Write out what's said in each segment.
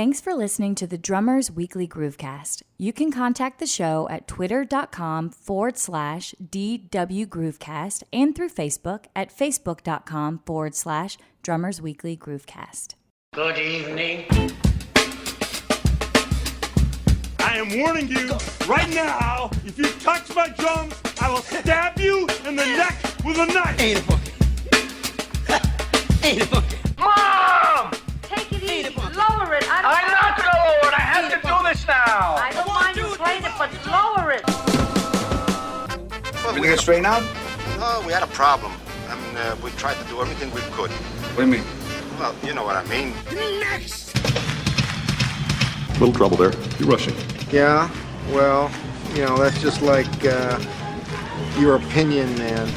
Thanks for listening to the Drummers Weekly Groovecast. You can contact the show at twitter.com/DW Groovecast and through Facebook at facebook.com/Drummers Weekly Groovecast. Good evening. I am warning you right now, if you touch my drums, I will stab you in the neck with a knife. Ain't a bucket. Ain't a bucket. Mom! Take it easy. Lower it. I'm not gonna lower it. I have to do this now. I don't mind you playing it, but lower it. Well, we get straightened out? No, we had a problem. I mean, we tried to do everything we could. What do you mean? Well, you know what I mean. Next! Little trouble there. You're rushing. Yeah, well, you know, that's just like your opinion, man.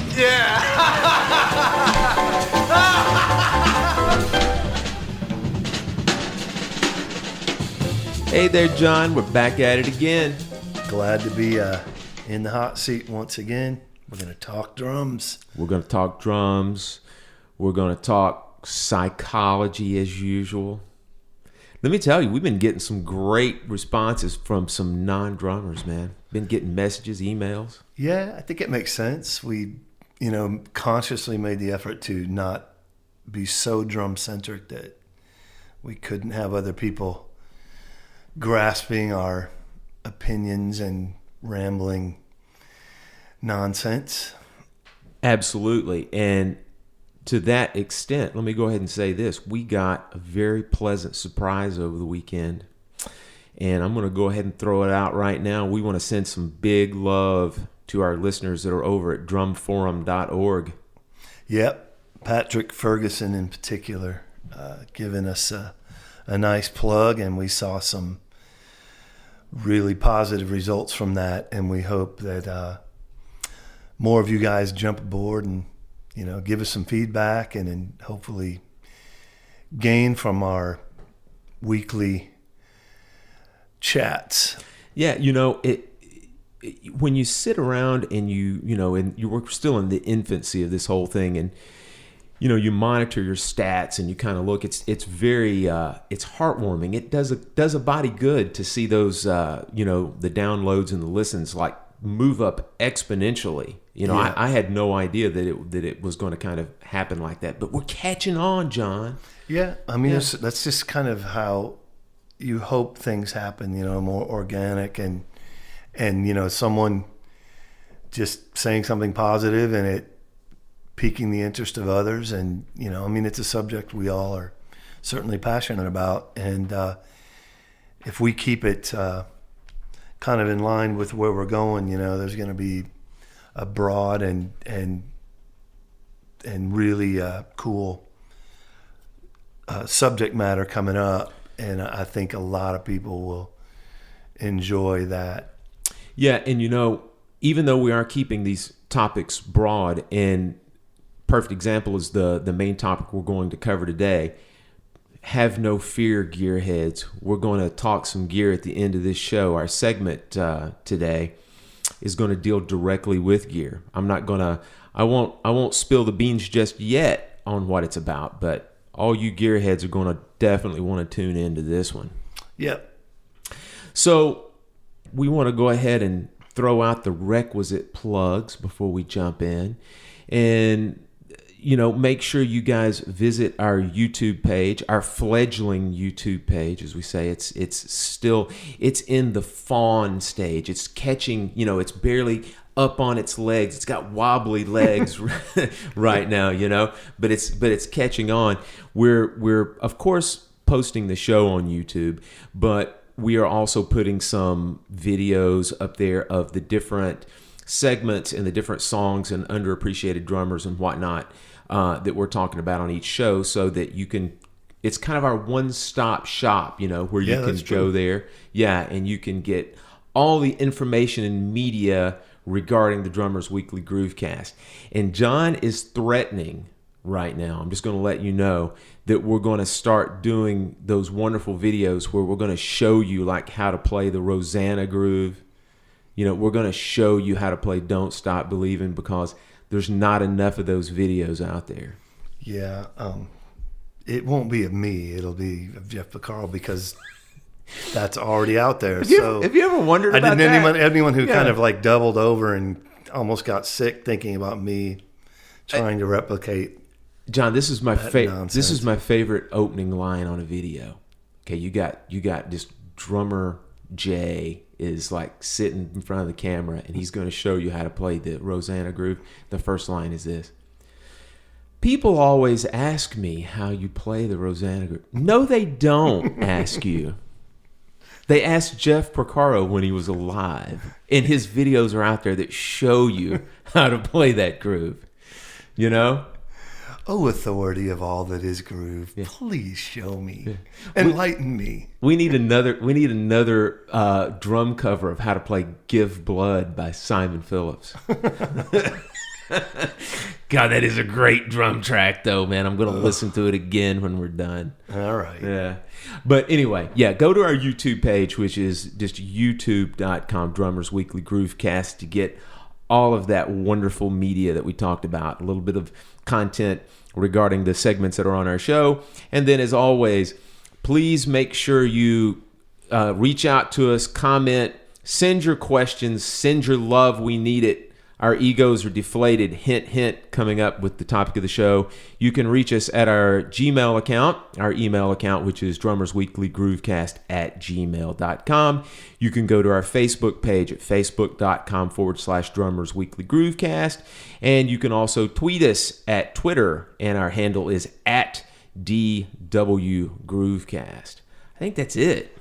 Hey there, John. We're back at it again. Glad to be in the hot seat once again. We're going to talk drums. We're going to talk drums. We're going to talk psychology as usual. Let me tell you, we've been getting some great responses from some non-drummers, man. Been getting messages, emails. Yeah, I think it makes sense. We, consciously made the effort to not be so drum-centric that we couldn't have other people grasping our opinions and rambling nonsense. Absolutely. And to that extent, let me go ahead and say this. We got a very pleasant surprise over the weekend. And I'm going to go ahead and throw it out right now. We want to send some big love to our listeners that are over at drumforum.org. Yep. Patrick Ferguson in particular giving us a nice plug, and we saw some really positive results from that. And we hope that more of you guys jump aboard and give us some feedback and hopefully gain from our weekly chats. Yeah, when you sit around and and you were still in the infancy of this whole thing, and you monitor your stats and you kind of look. It's very it's heartwarming. It does a body good to see those the downloads and the listens like move up exponentially. Yeah. I had no idea that it was going to kind of happen like that, but we're catching on, John. Yeah, I mean that's just kind of how you hope things happen. More organic and someone just saying something positive and it piquing the interest of others. And it's a subject we all are certainly passionate about, and if we keep it kind of in line with where we're going, there's going to be a broad and really cool subject matter coming up, and I think a lot of people will enjoy that. Yeah, and even though we are keeping these topics broad, and perfect example is the main topic we're going to cover today. Have no fear, gearheads. We're going to talk some gear at the end of this show. Our segment today is going to deal directly with gear. I won't spill the beans just yet on what it's about, but all you gearheads are going to definitely want to tune into this one. Yep. So we want to go ahead and throw out the requisite plugs before we jump in, and make sure you guys visit our YouTube page, our fledgling YouTube page, as we say. It's in the fawn stage. It's catching, it's barely up on its legs. It's got wobbly legs right now, but it's catching on. We're of course posting the show on YouTube, but we are also putting some videos up there of the different segments and the different songs and underappreciated drummers and whatnot that we're talking about on each show, so that you can, it's kind of our one-stop shop, where you can go there. Yeah, and you can get all the information and media regarding the Drummers Weekly Groovecast. And John is threatening right now, I'm just going to let you know, that we're going to start doing those wonderful videos where we're going to show you like how to play the Rosanna groove. We're going to show you how to play Don't Stop Believing, because there's not enough of those videos out there. Yeah. it won't be of me. It'll be of Jeff Porcaro because that's already out there. Have you ever wondered about that? Anyone who kind of like doubled over and almost got sick thinking about me trying to replicate. John, this is my favorite. This is nonsense. my favorite opening line on a video. Okay, you got this drummer Jay is like sitting in front of the camera, and he's going to show you how to play the Rosanna groove. The first line is this: "People always ask me how you play the Rosanna groove." No, they don't ask you. They asked Jeff Porcaro when he was alive, and his videos are out there that show you how to play that groove. You know? Oh, authority of all that is groove, please show me, Yeah. enlighten me. We need another drum cover of how to play "Give Blood" by Simon Phillips. God, that is a great drum track, though, man. I'm going to listen to it again when we're done. All right. Yeah. But anyway, go to our YouTube page, which is just youtube.com, Drummers Weekly Groovecast, to get all of that wonderful media that we talked about, a little bit of content regarding the segments that are on our show. And then, as always, please make sure you reach out to us, comment, send your questions, send your love. We need it. Our egos are deflated. Hint, hint, coming up with the topic of the show. You can reach us at our Gmail account, our email account, which is drummersweeklygroovecast@gmail.com. You can go to our Facebook page at facebook.com/drummersweeklygroovecast. And you can also tweet us at Twitter, and our handle is @DWGroovecast. I think that's it.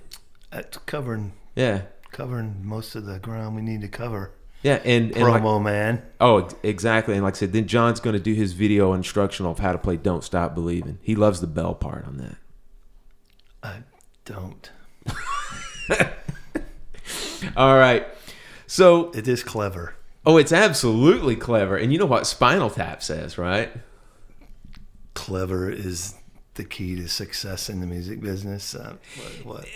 That's covering most of the ground we need to cover. Yeah, and promo, man. Oh, exactly. And like I said, then John's going to do his video instructional of how to play "Don't Stop Believing." He loves the bell part on that. I don't. All right. So it is clever. Oh, it's absolutely clever. And you know what Spinal Tap says, right? Clever is the key to success in the music business. What?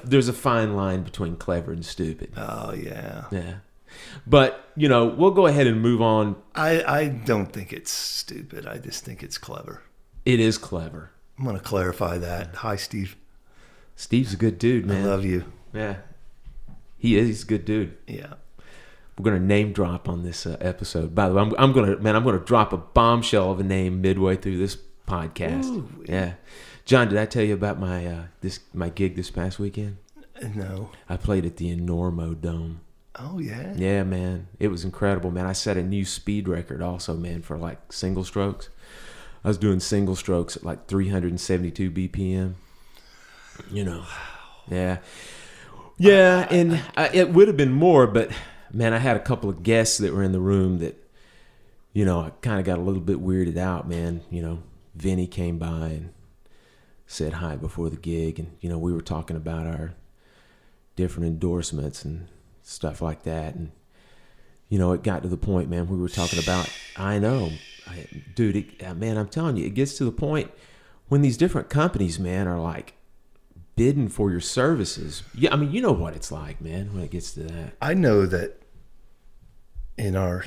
There's a fine line between clever and stupid. Oh yeah. Yeah. But, we'll go ahead and move on. I don't think it's stupid. I just think it's clever. It is clever. I'm going to clarify that. Hi, Steve. Steve's a good dude, man. I love you. Yeah. He is. He's a good dude. Yeah. We're going to name drop on this episode. By the way, I'm going to drop a bombshell of a name midway through this podcast. Ooh, yeah. John, did I tell you about my gig this past weekend? No. I played at the Enormo Dome. Oh, yeah? Yeah, man. It was incredible, man. I set a new speed record also, man, for like single strokes. I was doing single strokes at like 372 BPM. Yeah. Yeah, and it would have been more, but, man, I had a couple of guests that were in the room that, I kind of got a little bit weirded out, man. Vinny came by and said hi before the gig, and, we were talking about our different endorsements and stuff like that, and it got to the point, man, we were talking about, dude, man, I'm telling you, it gets to the point when these different companies, man, are like bidding for your services. Yeah, I mean, you know what it's like, man, when it gets to that. I know that in our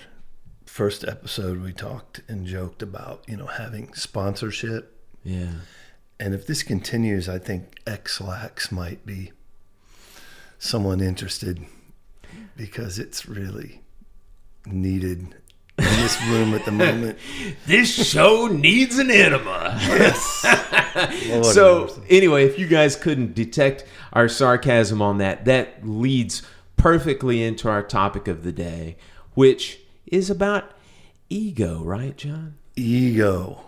first episode we talked and joked about having sponsorship. Yeah. And if this continues, I think X-Lax might be someone interested, because it's really needed in this room at the moment. This show needs an enema. Yes. So anyway, if you guys couldn't detect our sarcasm on that leads perfectly into our topic of the day, which is about ego, right, John? Ego,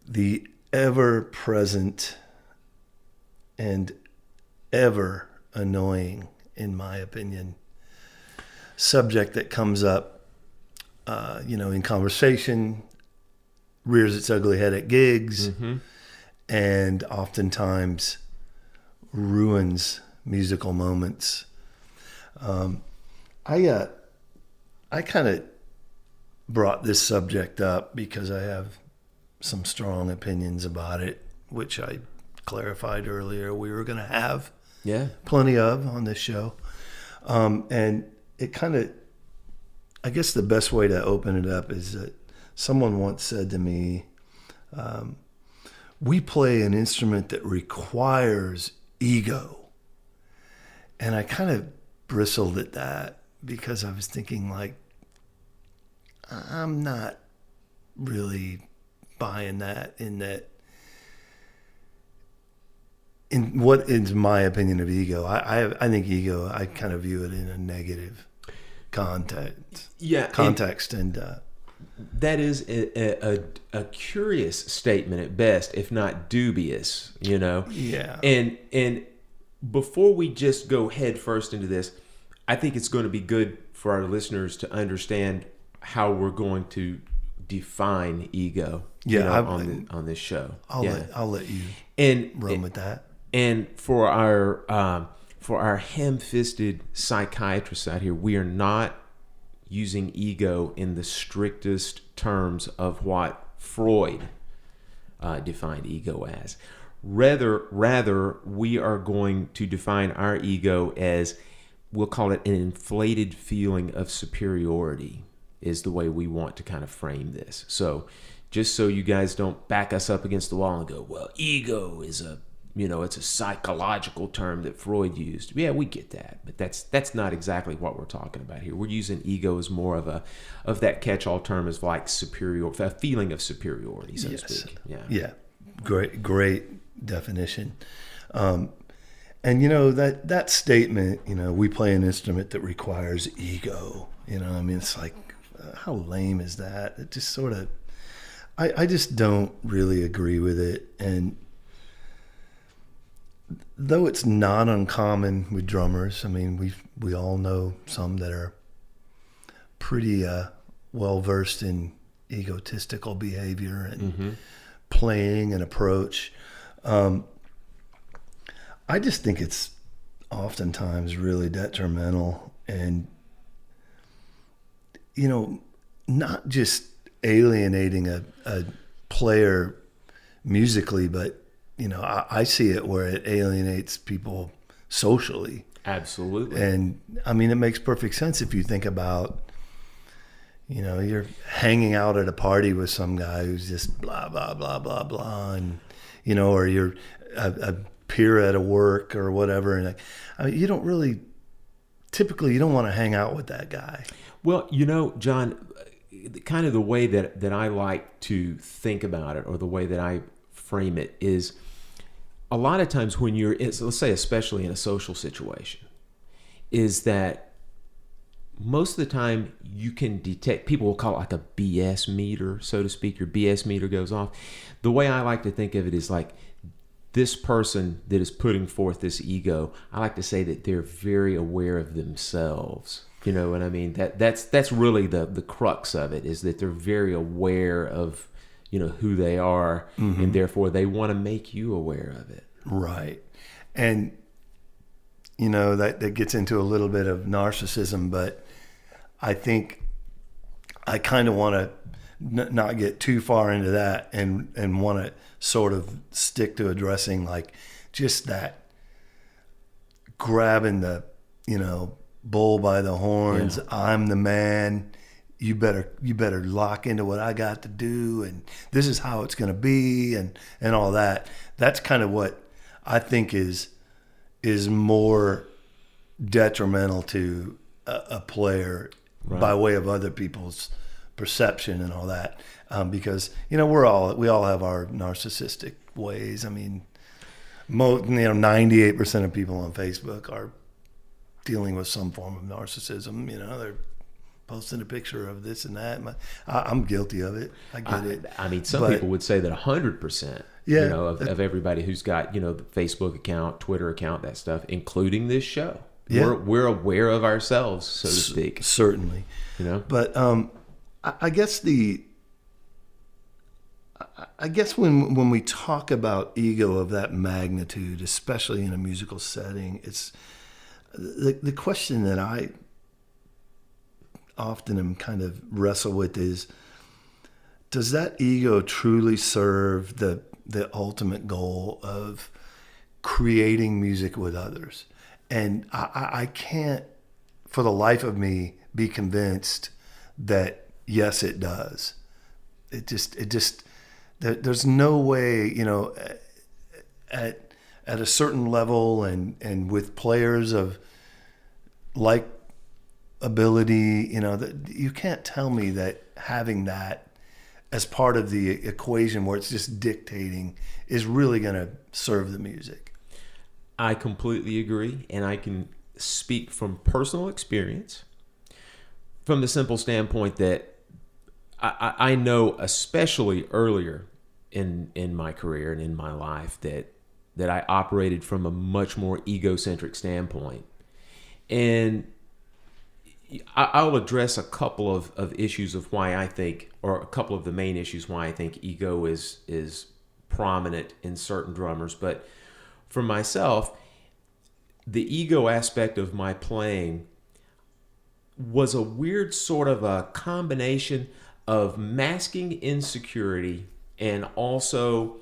the ever-present and ever annoying, in my opinion, subject that comes up, in conversation, rears its ugly head at gigs, and oftentimes ruins musical moments. I kind of brought this subject up because I have some strong opinions about it, which I clarified earlier we were going to have plenty of on this show. And it kind of, I guess the best way to open it up is that someone once said to me, we play an instrument that requires ego. And I kind of bristled at that because I was thinking, like, I'm not really buying that in what is my opinion of ego. I think ego, I kind of view it in a negative context. And that is a curious statement at best, if not dubious, you know? Yeah. And before we just go head first into this, I think it's going to be good for our listeners to understand how we're going to define ego on this show. I'll let you run with that. And for our ham-fisted psychiatrists out here, we are not using ego in the strictest terms of what Freud defined ego as. Rather, we are going to define our ego as, we'll call it an inflated feeling of superiority, is the way we want to kind of frame this. So just so you guys don't back us up against the wall and go, well, ego is it's a psychological term that Freud used. Yeah, we get that, but that's not exactly what we're talking about here. We're using ego as more of that catch-all term as like a feeling of superiority, so to speak. Yeah. Great definition. And that statement, we play an instrument that requires ego. It's like, how lame is that? It just sort of, I just don't really agree with it. And though it's not uncommon with drummers, I mean, we all know some that are pretty well versed in egotistical behavior and playing and approach. I just think it's oftentimes really detrimental, and not just alienating a player musically, but I see it where it alienates people socially. Absolutely. And I mean, it makes perfect sense if you think about, you're hanging out at a party with some guy who's just blah, blah, blah, blah, blah. And, or you're a peer at a work or whatever. And you don't really, typically you don't want to hang out with that guy. Well, John, kind of the way that I like to think about it, or the way that I frame it, is a lot of times when you're, let's say especially in a social situation, is that most of the time you can detect, people will call it like a BS meter, so to speak. Your BS meter goes off. The way I like to think of it is like, this person that is putting forth this ego, I like to say that they're very aware of themselves. You know what I mean? That's really the crux of it, is that they're very aware of who they are, and therefore they want to make you aware of it. Right. And, that gets into a little bit of narcissism, but I think I kind of want to not get too far into that and want to sort of stick to addressing like just that grabbing the, bull by the horns. Yeah. I'm the man. You better lock into what I got to do, and this is how it's going to be, and all that. That's kind of what I think is more detrimental to a player, right, by way of other people's perception and all that, because we all have our narcissistic ways. I mean, 98% of people on Facebook are dealing with some form of narcissism. They're posting a picture of this and that. I'm guilty of it. I get it. I mean, some people would say that 100%, of everybody who's got, the Facebook account, Twitter account, that stuff, including this show. Yeah. We're aware of ourselves, so to speak. Certainly. But I guess when we talk about ego of that magnitude, especially in a musical setting, it's the question that I often am kind of wrestle with is, does that ego truly serve the ultimate goal of creating music with others? And I can't, for the life of me, be convinced that yes, it does. It just there's no way, at a certain level and with players of like ability, that you can't tell me that having that as part of the equation where it's just dictating is really going to serve the music. I completely agree, and I can speak from personal experience from the simple standpoint that I know, especially earlier in my career and in my life, that I operated from a much more egocentric standpoint. And I'll address a couple of issues of why I think, or a couple of the main issues why I think ego is prominent in certain drummers. But for myself, the ego aspect of my playing was a weird sort of a combination of masking insecurity and also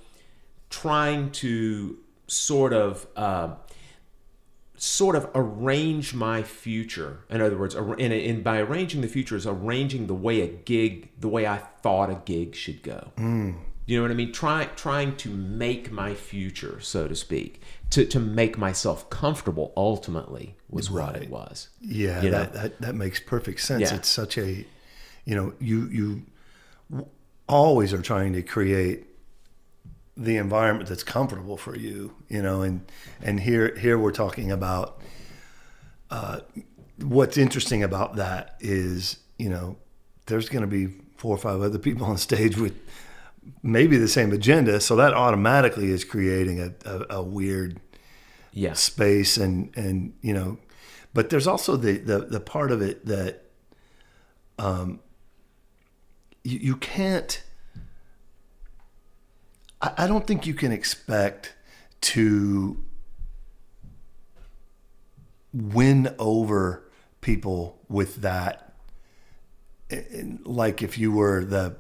trying to sort of arrange my future. In other words, by arranging the future is arranging the way I thought a gig should go. You know what I mean? Trying to make my future, so to speak, to make myself comfortable. Ultimately, was what it was. Yeah, that makes perfect sense. Yeah. It's such a, you always are trying to create the environment that's comfortable for you, and here we're talking about what's interesting about that is, there's going to be 4 or 5 other people on stage with maybe the same agenda, so that automatically is creating a weird space, and but there's also the part of it that you can't. I don't think you can expect to win over people with that, like if you were the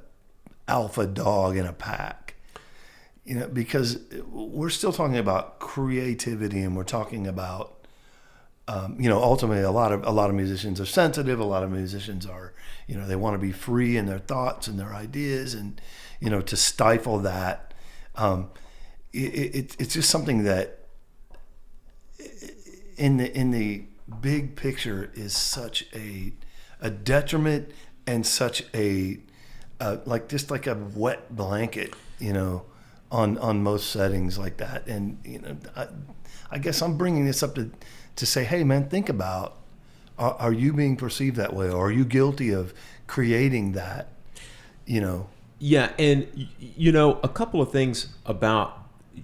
alpha dog in a pack, because we're still talking about creativity, and we're talking about, ultimately a lot of musicians are sensitive. A lot of musicians are, they want to be free in their thoughts and their ideas, and, to stifle that. It's just something that in the big picture is such a detriment and such a just like a wet blanket, on most settings like that. And I guess I'm bringing this up to say, hey man, think about, are you being perceived that way, or are you guilty of creating that? Yeah, and a couple of things about,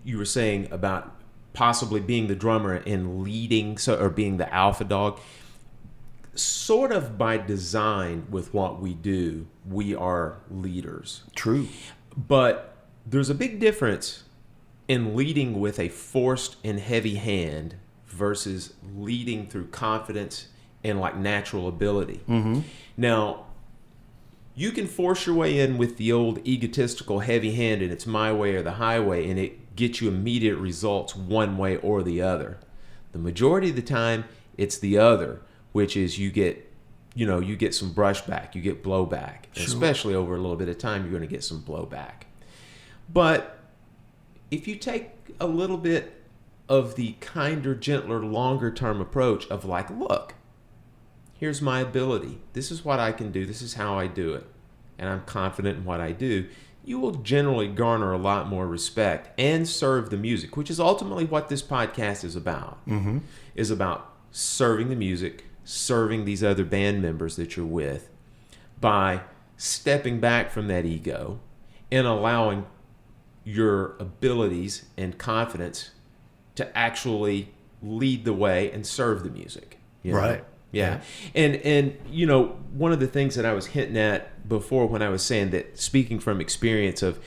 you were saying about possibly being the drummer and leading, or being the alpha dog. Sort of by design with what we do, we are leaders. True. But there's a big difference in leading with a forced and heavy hand versus leading through confidence and like natural ability. Mm-hmm. Now, you can force your way in with the old egotistical heavy hand, and it's my way or the highway, and it gets you immediate results one way or the other. The majority of the time, it's the other, which is you get some brushback, you get blowback. Sure. Especially over a little bit of time, you're going to get some blowback. But if you take a little bit of the kinder, gentler, longer term approach of like, look, here's my ability. This is what I can do. This is how I do it. And I'm confident in what I do. You will generally garner a lot more respect and serve the music, which is ultimately what this podcast is about. Mm-hmm. Is about serving the music, serving these other band members that you're with by stepping back from that ego and allowing your abilities and confidence to actually lead the way and serve the music. Right. Yeah. And one of the things that I was hinting at before when I was saying that, speaking from experience of,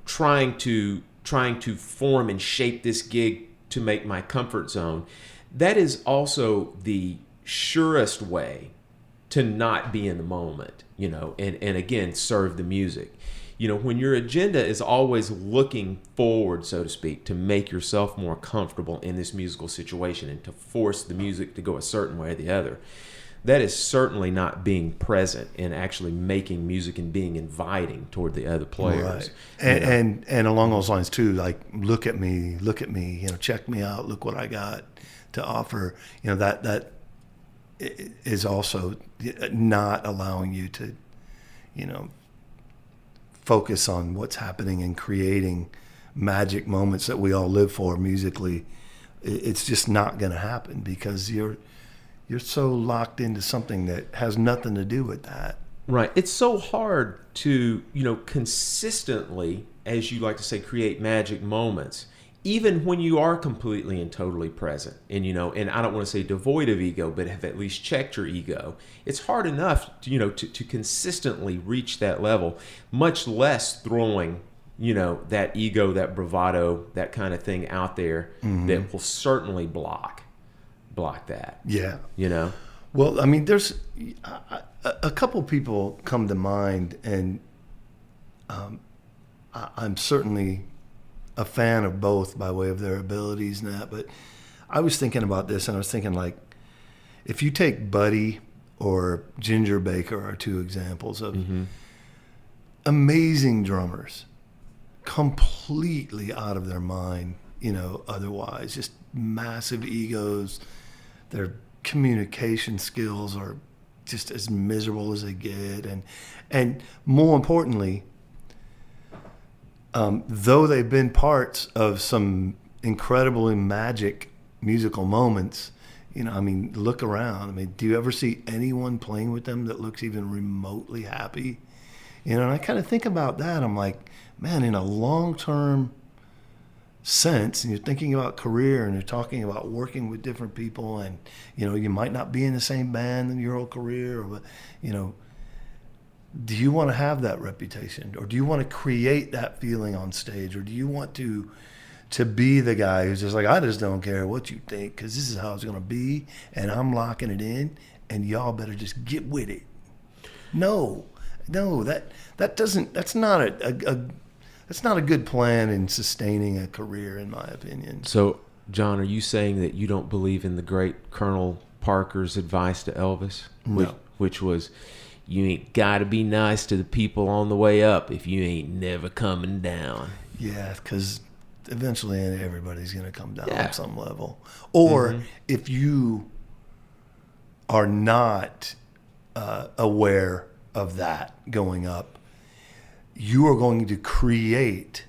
trying to form and shape this gig to make my comfort zone, that is also the surest way to not be in the moment, and again, serve the music. When your agenda is always looking forward, so to speak, to make yourself more comfortable in this musical situation and to force the music to go a certain way or the other, that is certainly not being present and actually making music and being inviting toward the other players. Right. And along those lines too, like look at me, check me out, look what I got to offer. That is also not allowing you to, focus on what's happening and creating magic moments that we all live for musically. It's just not going to happen because you're so locked into something that has nothing to do with that. Right. It's so hard to, consistently, as you like to say, create magic moments, even when you are completely and totally present and, and I don't want to say devoid of ego, but have at least checked your ego. It's hard enough to consistently reach that level, much less throwing, that ego, that bravado, that kind of thing out there that will certainly block that. Yeah. Well, I mean, there's a couple people come to mind, and I'm certainly a fan of both by way of their abilities and that. But I was thinking about this, and I was thinking, like, if you take Buddy or Ginger Baker are two examples of amazing drummers, completely out of their mind, otherwise, just massive egos. Their communication skills are just as miserable as they get, and more importantly, though they've been parts of some incredibly magic musical moments, look around. Do you ever see anyone playing with them that looks even remotely happy? And I kind of think about that. I'm like, man, in a long-term sense, and you're thinking about career, and you're talking about working with different people, and you might not be in the same band in your whole career, or do you want to have that reputation, or do you want to create that feeling on stage, or do you want to be the guy who's just like, I just don't care what you think, because this is how it's going to be, and I'm locking it in, and y'all better just get with it? No, that's not a good plan in sustaining a career, in my opinion. So, John, are you saying that you don't believe in the great Colonel Parker's advice to Elvis? No. Which was, you ain't got to be nice to the people on the way up if you ain't never coming down. Yeah, because eventually everybody's going to come down at some level. Or if you are not aware of that going up, you are going to create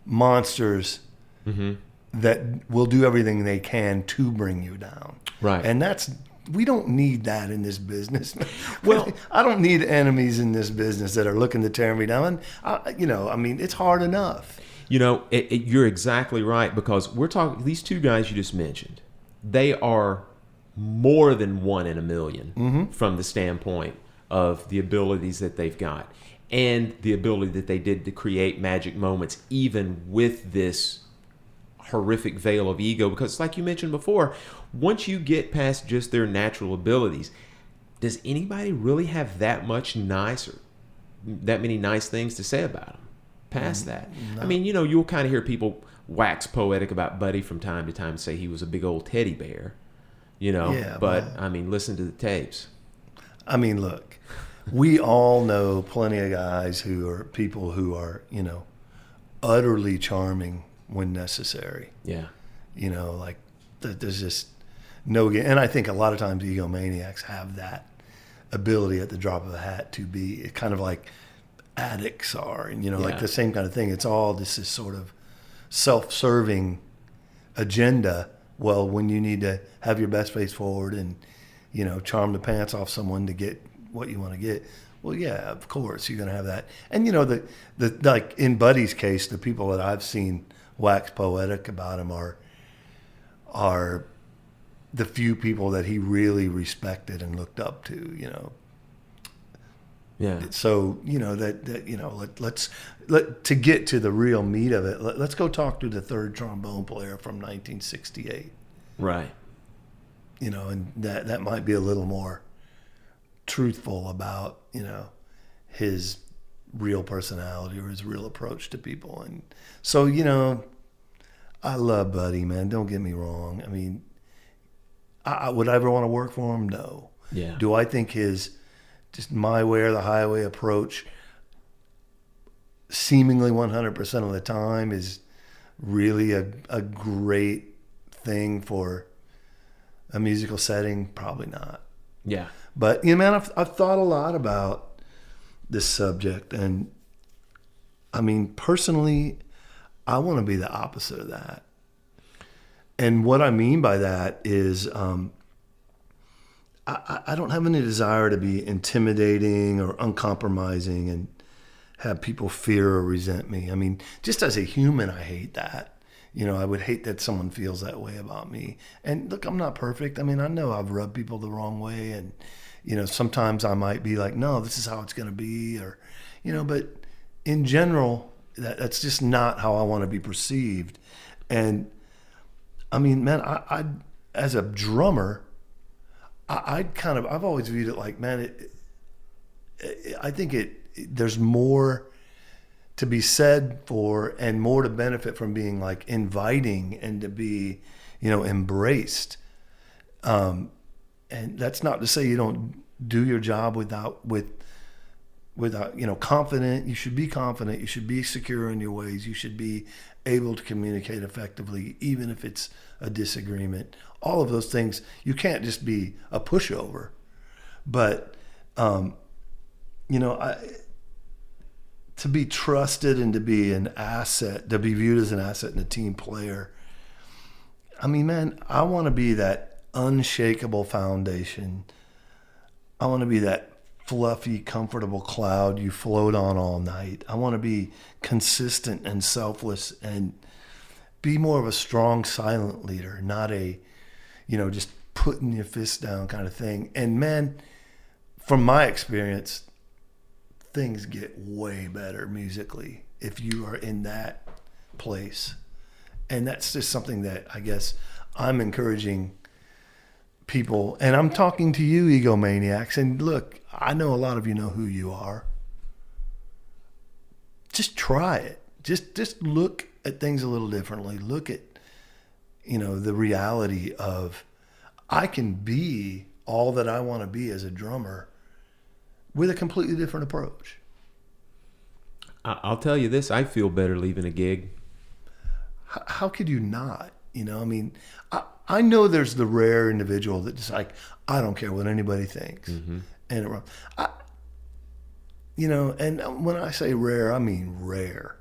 monsters that will do everything they can to bring you down. Right. And we don't need that in this business. Well, I don't need enemies in this business that are looking to tear me down. It's hard enough. You're exactly right, because we're talking, these two guys you just mentioned, they are more than one in a million from the standpoint of the abilities that they've got and the ability that they did to create magic moments, even with this horrific veil of ego. Because like you mentioned before, once you get past just their natural abilities, does anybody really have that many nice things to say about them past that? No. I mean, you'll kind of hear people wax poetic about Buddy from time to time and say he was a big old teddy bear, listen to the tapes. Look, we all know plenty of guys who are people who are, utterly charming when necessary. Yeah. There's just no, and I think a lot of times egomaniacs have that ability at the drop of a hat to be kind of like addicts are, and like the same kind of thing. It's all this sort of self-serving agenda. Well, when you need to have your best face forward and charm the pants off someone to get what you want to get, well, yeah, of course you're going to have that. And the like in Buddy's case, the people that I've seen wax poetic about him are the few people that he really respected and looked up to. Yeah. So let's to get to the real meat of it. Let's go talk to the third trombone player from 1968. Right. And that might be a little more truthful about his real personality or his real approach to people. And so I love Buddy, man. Don't get me wrong. Would I ever want to work for him? No. Yeah. Do I think his just my way or the highway approach seemingly 100% of the time is really a great thing for a musical setting? Probably not. Yeah. But, man, I've thought a lot about this subject. And, I mean, personally, I want to be the opposite of that. And what I mean by that is I don't have any desire to be intimidating or uncompromising and have people fear or resent me. I mean, just as a human, I hate that. I would hate that someone feels that way about me. And look, I'm not perfect. I mean, I know I've rubbed people the wrong way. And, sometimes I might be like, no, this is how it's going to be. Or, but in general, that's just not how I want to be perceived. And, I mean, man, I as a drummer, I've always viewed it like, man, I think there's more to be said for and more to benefit from being like inviting and to be, embraced. And that's not to say you don't do your job without, confident. You should be confident. You should be secure in your ways. You should be able to communicate effectively, even if it's a disagreement. All of those things, you can't just be a pushover. But, to be trusted and to be an asset, to be viewed as an asset and a team player. I mean, man, I want to be that unshakable foundation. I want to be that fluffy, comfortable cloud you float on all night. I want to be consistent and selfless and be more of a strong, silent leader, not a, just putting your fist down kind of thing. And man, from my experience, things get way better musically if you are in that place. And that's just something that I guess I'm encouraging people. And I'm talking to you, egomaniacs. And look, I know a lot of you know who you are. Just try it. Just look at things a little differently. Look at, the reality of I can be all that I want to be as a drummer with a completely different approach. I'll tell you this, I feel better leaving a gig. How could you not? I know there's the rare individual that just like, I don't care what anybody thinks. Mm-hmm. And, and when I say rare, I mean rare.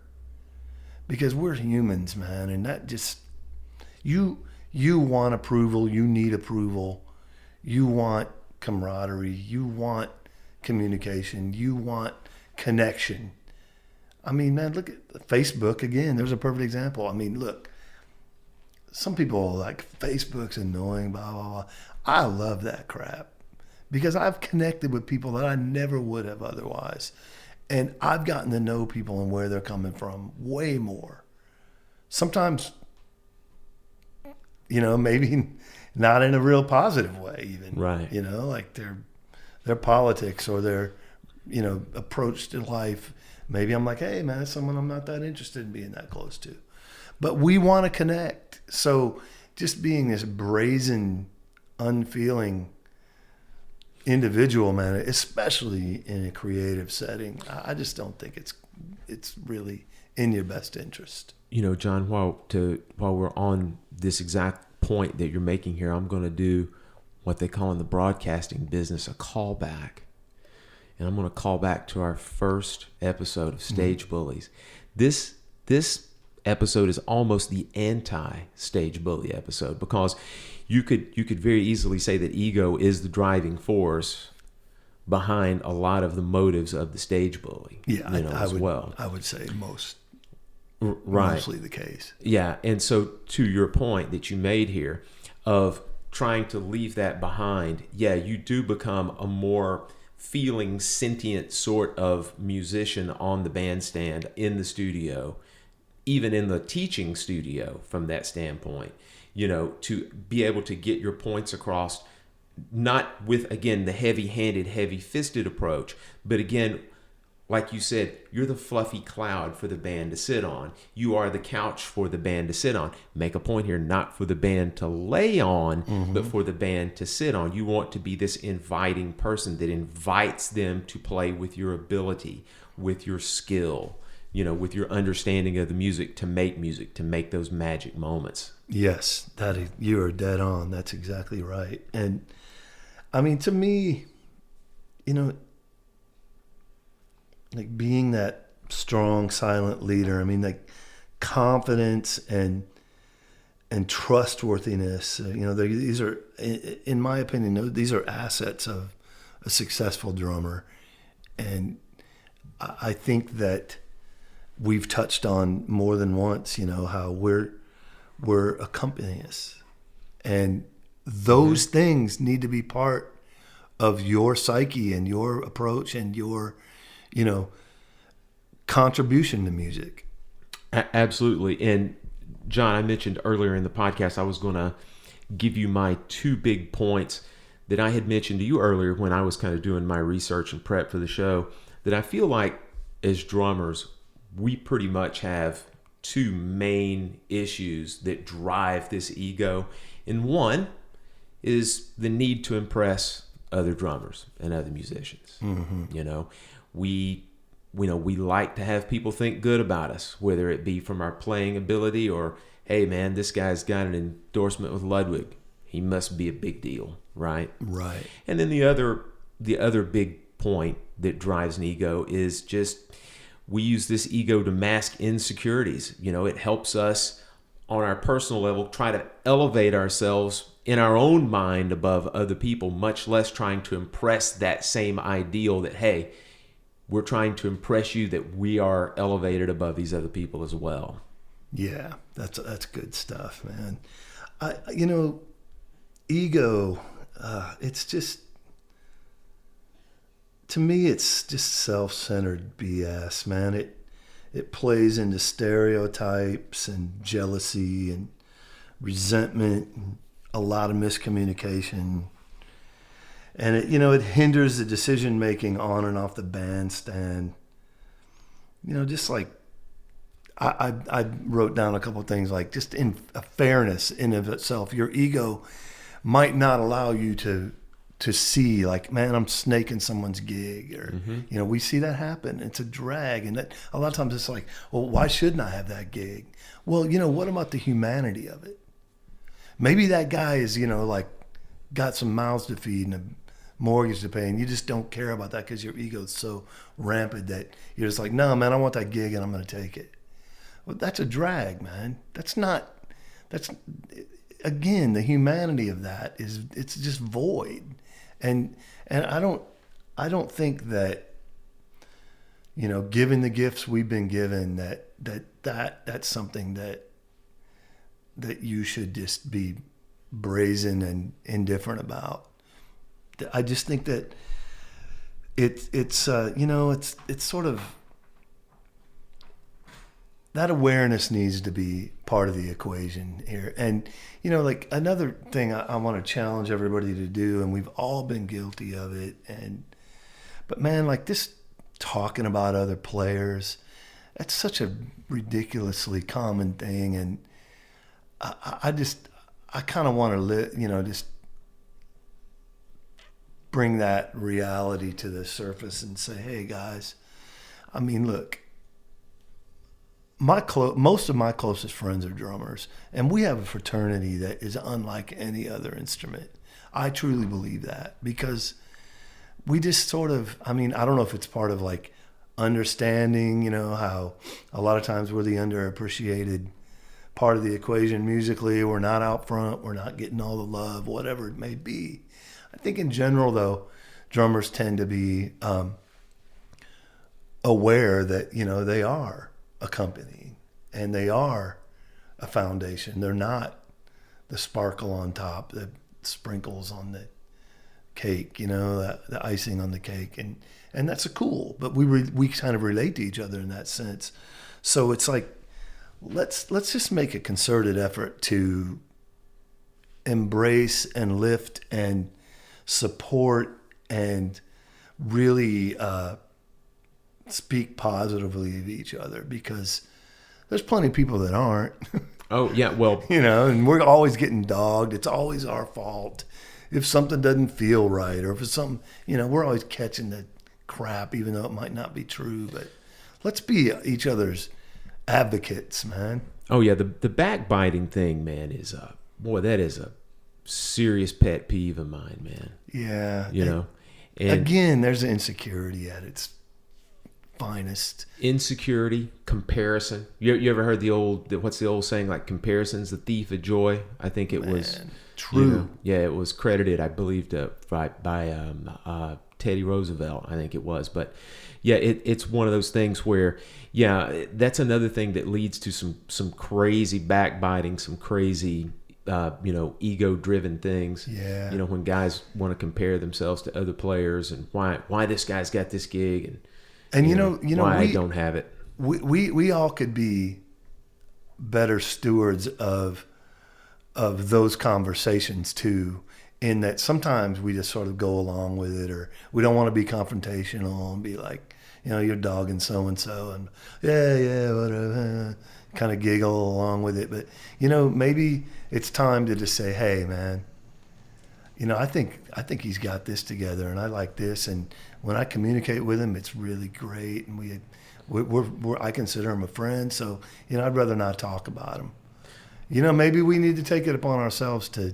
Because we're humans, man. And that just, you want approval. You need approval. You want camaraderie. You want communication. You want connection. I mean, man, look at Facebook again. There's a perfect example. I mean, look, some people are like, Facebook's annoying, blah, blah, blah. I love that crap because I've connected with people that I never would have otherwise. And I've gotten to know people and where they're coming from way more. Sometimes, maybe not in a real positive way even. Right. Like their politics or their, approach to life. Maybe I'm like, hey, man, that's someone I'm not that interested in being that close to. But we want to connect. So just being this brazen, unfeeling individual, man, especially in a creative setting, I just don't think it's really in your best interest. John, while we're on this exact point that you're making here, I'm going to do what they call in the broadcasting business a callback. And I'm going to call back to our first episode of Stage Bullies. This episode is almost the anti-Stage Bully episode because you could very easily say that ego is the driving force behind a lot of the motives of the Stage Bully. Yeah, I would say right. Mostly the case. Yeah, and so to your point that you made here of trying to leave that behind, yeah, you do become a more feeling sentient sort of musician on the bandstand, in the studio, even in the teaching studio from that standpoint, to be able to get your points across, not with, again, the heavy-handed, heavy-fisted approach, but again, Like you said, you're the fluffy cloud for the band to sit on. You are the couch for the band to sit on. Make a point here, not for the band to lay on, but for the band to sit on. You want to be this inviting person that invites them to play with your ability, with your skill, with your understanding of the music, to make those magic moments. Yes, you are dead on. That's exactly right. And I mean, to me, like being that strong, silent leader, I mean, like confidence and trustworthiness, these are, in my opinion, these are assets of a successful drummer. And I think that we've touched on more than once, how we're accompanists. And those things need to be part of your psyche and your approach and your contribution to music. Absolutely. And John, I mentioned earlier in the podcast, I was going to give you my 2 big points that I had mentioned to you earlier when I was kind of doing my research and prep for the show, that I feel like as drummers, we pretty much have 2 main issues that drive this ego. And one is the need to impress other drummers and other musicians. We like to have people think good about us, whether it be from our playing ability or, hey man, this guy's got an endorsement with Ludwig. He must be a big deal, right? Right. And then the other big point that drives an ego is just, we use this ego to mask insecurities. It helps us on our personal level try to elevate ourselves in our own mind above other people, much less trying to impress that same ideal that, hey, we're trying to impress you that we are elevated above these other people as well. Yeah, that's good stuff, man. Ego, it's just, to me, it's just self-centered BS, man. It plays into stereotypes and jealousy and resentment and a lot of miscommunication. And it hinders the decision making on and off the bandstand. Just like I wrote down a couple of things, like just in a fairness in of itself. Your ego might not allow you to see, like, man, I'm snaking someone's gig, or we see that happen. It's a drag, and that a lot of times it's like, well, why shouldn't I have that gig? Well, what about the humanity of it? Maybe that guy is like got some mouths to feed and a mortgage to pay, and you just don't care about that because your ego's so rampant that you're just like, no, man, I want that gig and I'm going to take it. Well, that's a drag, man. That's again, the humanity of that it's just void. And I don't think that, given the gifts we've been given, that's something that you should just be brazen and indifferent about. I just think that it's sort of, that awareness needs to be part of the equation here. And, like another thing I want to challenge everybody to do, and we've all been guilty of it. But man, like this talking about other players, that's such a ridiculously common thing. And I kind of want to just bring that reality to the surface and say, hey guys, I mean, look, most of my closest friends are drummers, and we have a fraternity that is unlike any other instrument. I truly believe that, because we just sort of, I mean, I don't know if it's part of like understanding, how a lot of times we're the underappreciated part of the equation musically. We're not out front, we're not getting all the love, whatever it may be. I think in general, though, drummers tend to be aware that, they are accompanying and they are a foundation. They're not the sparkle on top, the sprinkles on the cake, the icing on the cake. And that's cool, but we kind of relate to each other in that sense. So it's like, let's just make a concerted effort to embrace and lift and support and really speak positively of each other, because there's plenty of people that aren't. Oh, yeah, well, You know, and we're always getting dogged. It's always our fault if something doesn't feel right, or if it's something, you know, we're always catching the crap, even though it might not be true. But let's be each other's advocates, man. oh yeah, the backbiting thing, man, is boy, that is a serious pet peeve of mine, man. Yeah. You know, and Again, there's an insecurity at its finest. insecurity, comparison. You ever heard what's the old saying, like, comparison's the thief of joy? I think it was true. you know, yeah, it was credited, I believe, by Teddy Roosevelt, I think it was. But yeah, it's one of those things where, yeah, that's another thing that leads to some crazy backbiting, some crazy ego-driven things. Yeah. You know, when guys want to compare themselves to other players, and why this guy's got this gig, and you know why I we don't have it. We all could be better stewards of those conversations too, in that sometimes we just sort of go along with it, or we don't want to be confrontational and be like, you know, you're dogging so and so, and yeah, whatever, kind of giggle along with it. But you know, maybe it's time to just say, hey, man, you know, I think he's got this together, and I like this, and when I communicate with him, it's really great, and I consider him a friend, so you know, I'd rather not talk about him. You know, maybe we need to take it upon ourselves to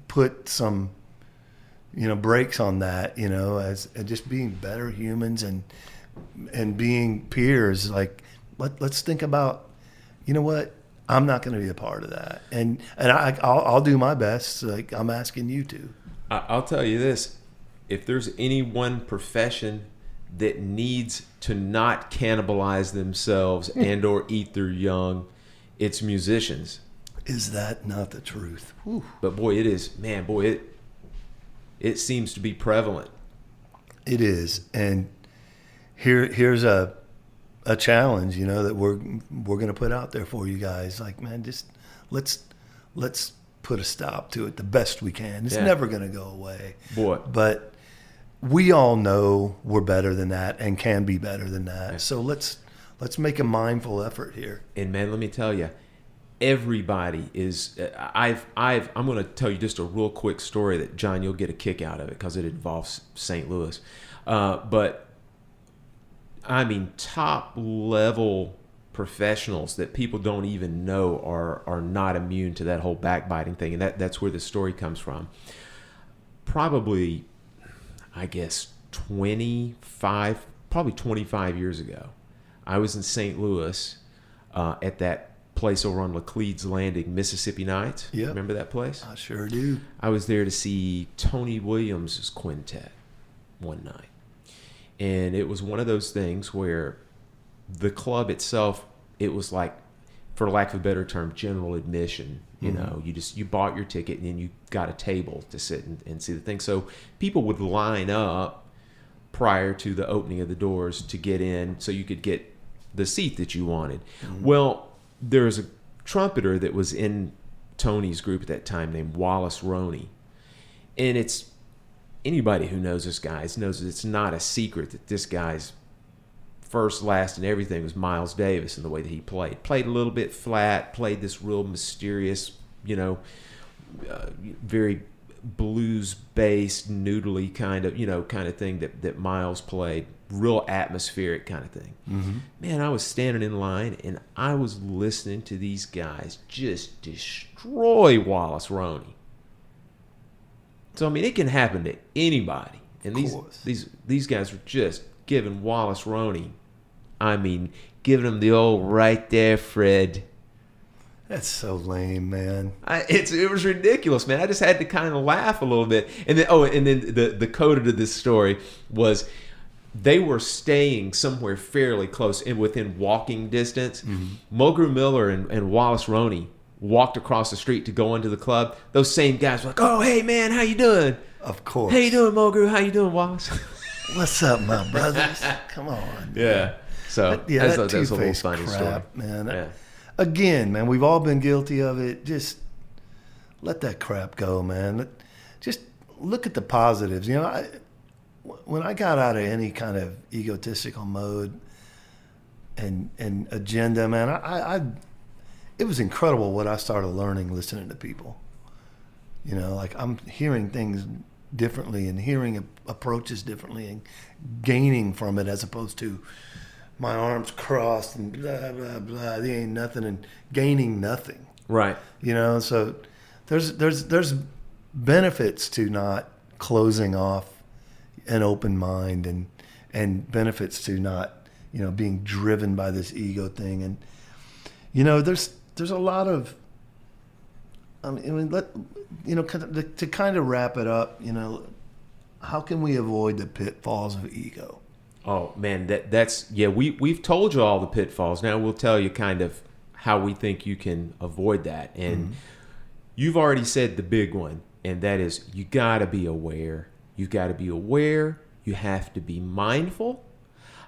put some, you know, brakes on that, you know, as just being better humans and being peers. Like, let's think about, you know what, I'm not going to be a part of that, and I'll do my best. Like I'm asking you to. I'll tell you this: if there's any one profession that needs to not cannibalize themselves and or eat their young, it's musicians. Is that not the truth? Whew. But boy, it is, man, boy, it seems to be prevalent. It is. And here's a challenge, you know, that we're going to put out there for you guys. Like, man, just let's put a stop to it the best we can. It's never going to go away. Boy. But we all know we're better than that and can be better than that. Yeah. So let's make a mindful effort here. And man, let me tell you, everybody is. I'm going to tell you just a real quick story that, John, you'll get a kick out of it because it involves St. Louis. But I mean, top level professionals that people don't even know are not immune to that whole backbiting thing, and that's where the story comes from. Probably, I guess, 25 years ago, I was in St. Louis at that place over on Laclede's Landing, Mississippi Nights. Yep. Remember that place? I sure do. I was there to see Tony Williams' quintet one night. And it was one of those things where the club itself, it was like, for lack of a better term, general admission. You know, you bought your ticket and then you got a table to sit and see the thing. So people would line up prior to the opening of the doors to get in so you could get the seat that you wanted. Well, there was a trumpeter that was in Tony's group at that time named Wallace Roney. And it's anybody who knows this guy knows that it's not a secret that this guy's first, last, and everything was Miles Davis in the way that he played. Played a little bit flat, played this real mysterious, very blues-based, noodly kind of thing that Miles played. Real atmospheric kind of thing. Mm-hmm. Man, I was standing in line and I was listening to these guys just destroy Wallace Roney. So I mean, it can happen to anybody, and these guys were just giving Wallace Roney, I mean, giving him the old right there, Fred. That's so lame, man. It was ridiculous, man. I just had to kind of laugh a little bit, and then the coda to this story was they were staying somewhere fairly close and within walking distance. Mm-hmm. Mulgrew Miller and Wallace Roney walked across the street to go into the club. Those same guys were like, "Oh, hey, man, how you doing?" Of course. How you doing, Mulgrew? How you doing, Wallace? What's up, my brothers? Come on. Yeah. So that two-faced a little funny crap, story, man. Yeah. Again, man, we've all been guilty of it. Just let that crap go, man. Just look at the positives. You know, when I got out of any kind of egotistical mode and agenda, man, I it was incredible what I started learning listening to people. You know, like I'm hearing things differently and hearing approaches differently and gaining from it as opposed to my arms crossed and blah, blah, blah, there ain't nothing, and gaining nothing. Right. You know, so there's benefits to not closing off an open mind and benefits to not, you know, being driven by this ego thing. And, you know, there's a lot of, I mean, to kind of wrap it up, you know, how can we avoid the pitfalls of ego? Oh man, that's we've told you all the pitfalls. Now we'll tell you kind of how we think you can avoid that. And you've already said the big one, and that is you got to be aware. You got to be aware. You have to be mindful.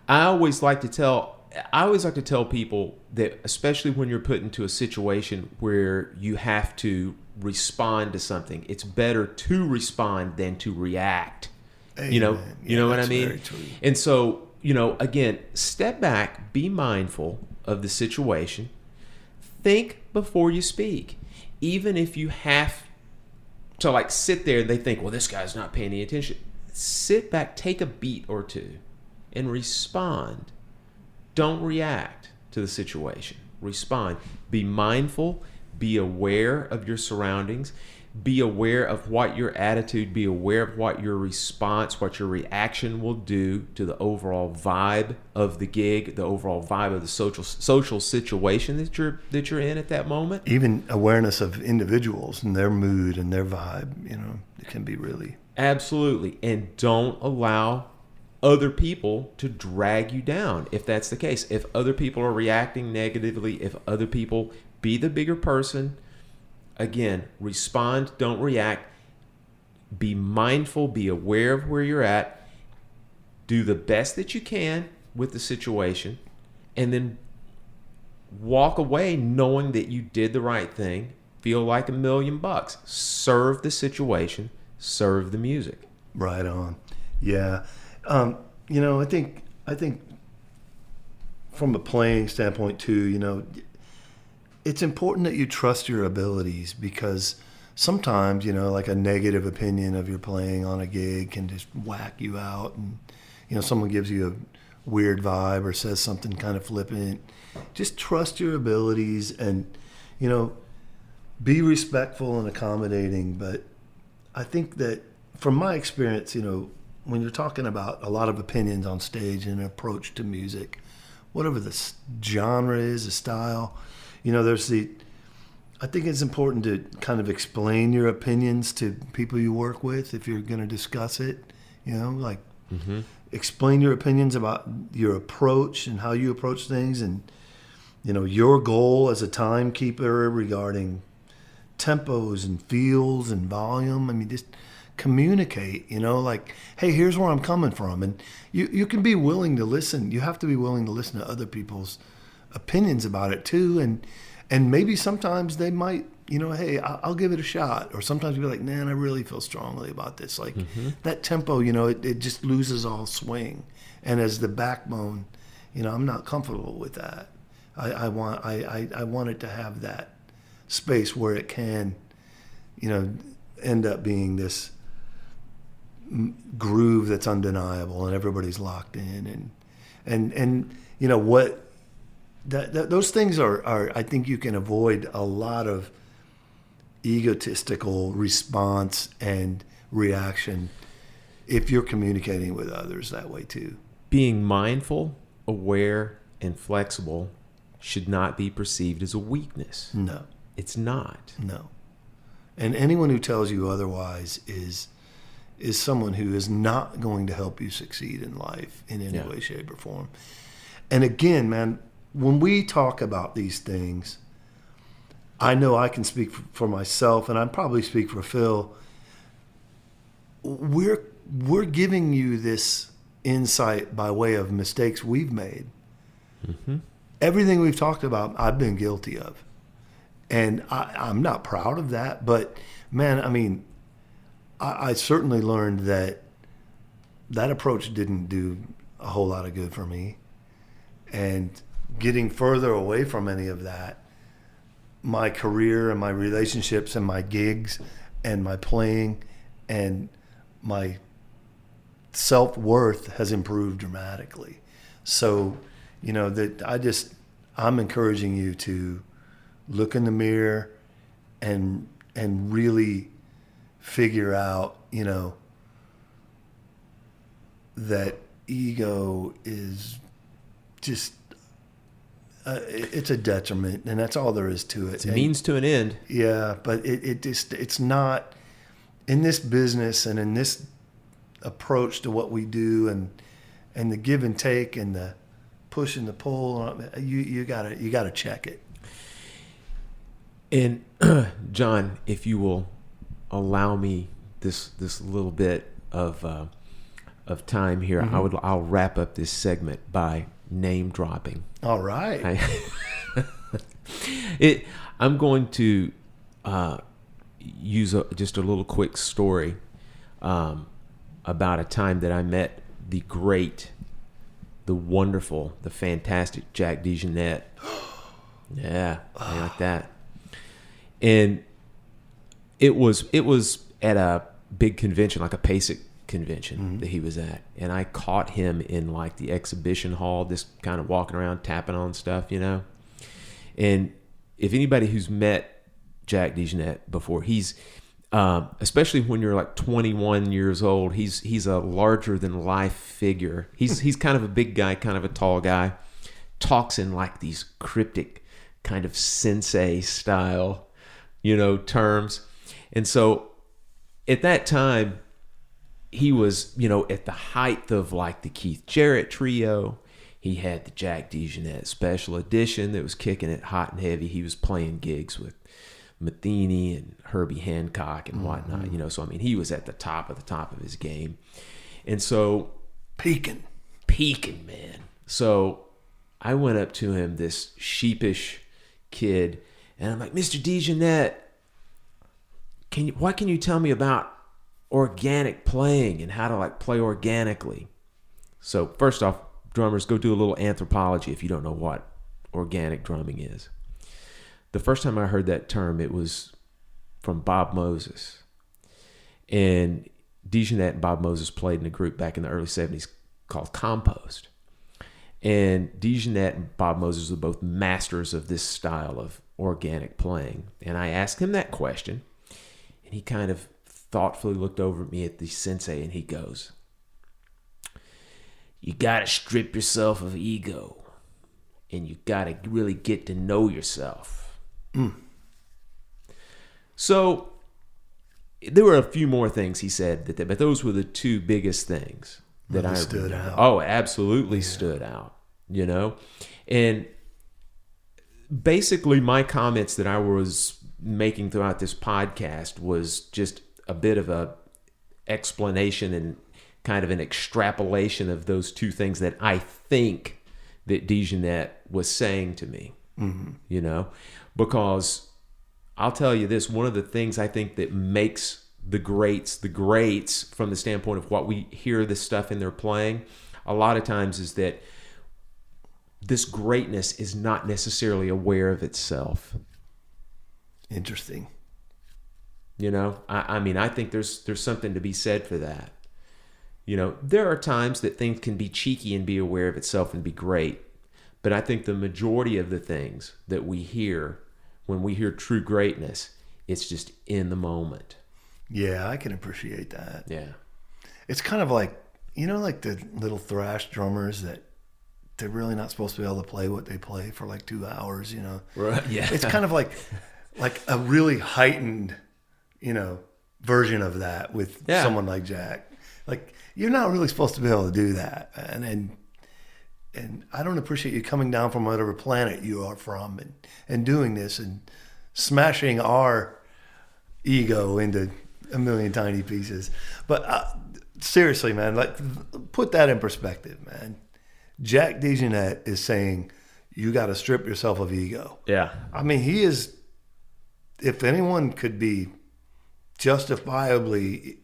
I always like to tell people that, especially when you're put into a situation where you have to respond to something, it's better to respond than to react. Amen. You know what I mean? Very true. And so, you know, again, step back, be mindful of the situation, think before you speak. Even if you have to like sit there and they think, well, this guy's not paying any attention. Sit back, take a beat or two and respond. Don't react to the situation. Respond. Be mindful. Be aware of your surroundings. Be aware of what your attitude, be aware of what your response, what your reaction will do to the overall vibe of the gig, the overall vibe of the social situation that you're in at that moment. Even awareness of individuals and their mood and their vibe, you know, it can be really... Absolutely. And don't allow other people to drag you down if that's the case. If other people are reacting negatively, if other people, be the bigger person. Again, respond, don't react. Be mindful, be aware of where you're at. Do the best that you can with the situation, and then walk away knowing that you did the right thing. Feel like $1 million. Serve the situation, serve the music. Right on. Yeah. You know, I think from a playing standpoint too, you know, it's important that you trust your abilities, because sometimes, you know, like a negative opinion of your playing on a gig can just whack you out. And, you know, someone gives you a weird vibe or says something kind of flippant. Just trust your abilities and, you know, be respectful and accommodating. But I think that from my experience, you know, when you're talking about a lot of opinions on stage and an approach to music, whatever the genre is, the style, you know, I think it's important to kind of explain your opinions to people you work with if you're going to discuss it, you know, like explain your opinions about your approach and how you approach things, and, you know, your goal as a timekeeper regarding tempos and feels and volume. I mean, just communicate, you know, like, hey, here's where I'm coming from. And you can be willing to listen. You have to be willing to listen to other people's opinions about it too, and maybe sometimes they might, you know, hey, I'll give it a shot, or sometimes you'll be like, man, I really feel strongly about this, like that tempo, you know, it just loses all swing, and as the backbone, you know, I'm not comfortable with that. I want it to have that space where it can, you know, end up being this groove that's undeniable and everybody's locked in, and you know what. Those things are, I think you can avoid a lot of egotistical response and reaction if you're communicating with others that way too. Being mindful, aware, and flexible should not be perceived as a weakness. No. It's not. No. And anyone who tells you otherwise is someone who is not going to help you succeed in life in any way, shape, or form. And again, man, when we talk about these things, I know I can speak for myself, and I probably speak for Phil. We're giving you this insight by way of mistakes we've made. Everything we've talked about, I've been guilty of. And I'm not proud of that, but man, I mean, I certainly learned that that approach didn't do a whole lot of good for me. And getting further away from any of that, my career and my relationships and my gigs and my playing and my self-worth has improved dramatically. So, you know, I'm encouraging you to look in the mirror and really figure out, you know, that ego is just it's a detriment, and that's all there is to it. It's a means to an end. Yeah, but it's not in this business and in this approach to what we do, and the give and take and the push and the pull. You gotta check it. And John, if you will allow me this little bit of time here, I'll wrap up this segment by name dropping. All right. I'm going to use just a little quick story about a time that I met the great, the wonderful, the fantastic Jack DeJohnette. Yeah, I like that. And it was at a big convention, like a PASIC convention that he was at, and I caught him in like the exhibition hall, just kind of walking around tapping on stuff, you know. And if anybody who's met Jack DeJohnette before, he's especially when you're like 21 years old, he's a larger than life figure. He's kind of a big guy, kind of a tall guy, talks in like these cryptic kind of sensei style, you know, terms. And so at that time, he was, you know, at the height of like the Keith Jarrett trio. He had the Jack DeJohnette special edition that was kicking it hot and heavy. He was playing gigs with Metheny and Herbie Hancock and whatnot, you know. So, I mean, he was at the top of his game. And so... Peaking, man. So I went up to him, this sheepish kid, and I'm like, Mr. DeJohnette, what can you tell me about organic playing and how to like play organically? So first off, drummers, go do a little anthropology if you don't know what organic drumming is. The first time I heard that term, it was from Bob Moses. And DeJohnette and Bob Moses played in a group back in the early 70s called Compost. And DeJohnette and Bob Moses were both masters of this style of organic playing. And I asked him that question, and he kind of thoughtfully looked over at me at the sensei, and he goes, you got to strip yourself of ego, and you got to really get to know yourself. So there were a few more things he said, but those were the two biggest things that I stood out. Oh, absolutely stood out, you know? And basically my comments that I was making throughout this podcast was just a bit of a explanation and kind of an extrapolation of those two things that I think that DeJohnette was saying to me, you know, because I'll tell you this, one of the things I think that makes the greats from the standpoint of what we hear this stuff in their playing, a lot of times is that this greatness is not necessarily aware of itself. Interesting. You know, I mean, I think there's something to be said for that. You know, there are times that things can be cheeky and be aware of itself and be great. But I think the majority of the things that we hear, when we hear true greatness, it's just in the moment. Yeah, I can appreciate that. Yeah. It's kind of like, you know, like the little thrash drummers that they're really not supposed to be able to play what they play for like 2 hours, you know? Right. Yeah. It's kind of like a really heightened, you know, version of that with someone like Jack. Like, you're not really supposed to be able to do that. And I don't appreciate you coming down from whatever planet you are from and doing this and smashing our ego into a million tiny pieces. But seriously, man, like, put that in perspective, man. Jack DeJohnette is saying you got to strip yourself of ego. Yeah. I mean, he is, if anyone could be justifiably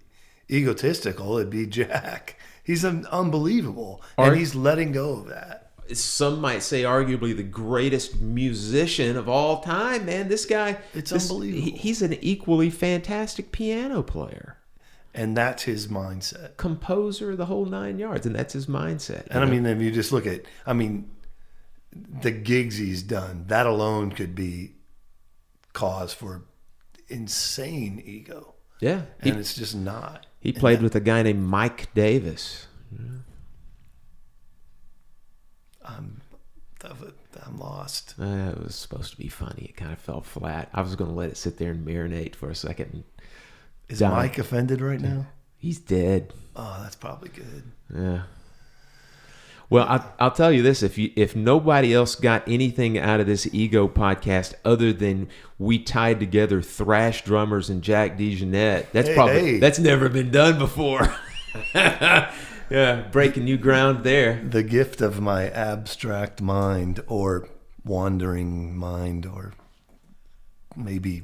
egotistical, it'd be Jack. He's unbelievable, Art- and he's letting go of that. Some might say arguably the greatest musician of all time, man. This guy, It's unbelievable. He's an equally fantastic piano player, And that's his mindset. composer, the whole 9 yards, and that's his mindset. And I mean, if you just look at, the gigs he's done, that alone could be cause for insane ego. yeah, And it's just not. he played with a guy named Mike Davis. I'm lost. It was supposed to be funny. It kind of fell flat. I was going to let it sit there and marinate for a second. Is Don. Mike offended right now? He's dead. Oh, that's probably good. Yeah. Well, I'll tell you this: if nobody else got anything out of this ego podcast other than we tied together thrash drummers and Jack DeJohnette, that's never been done before. Yeah, breaking new ground there. The gift of my abstract mind, or wandering mind, or maybe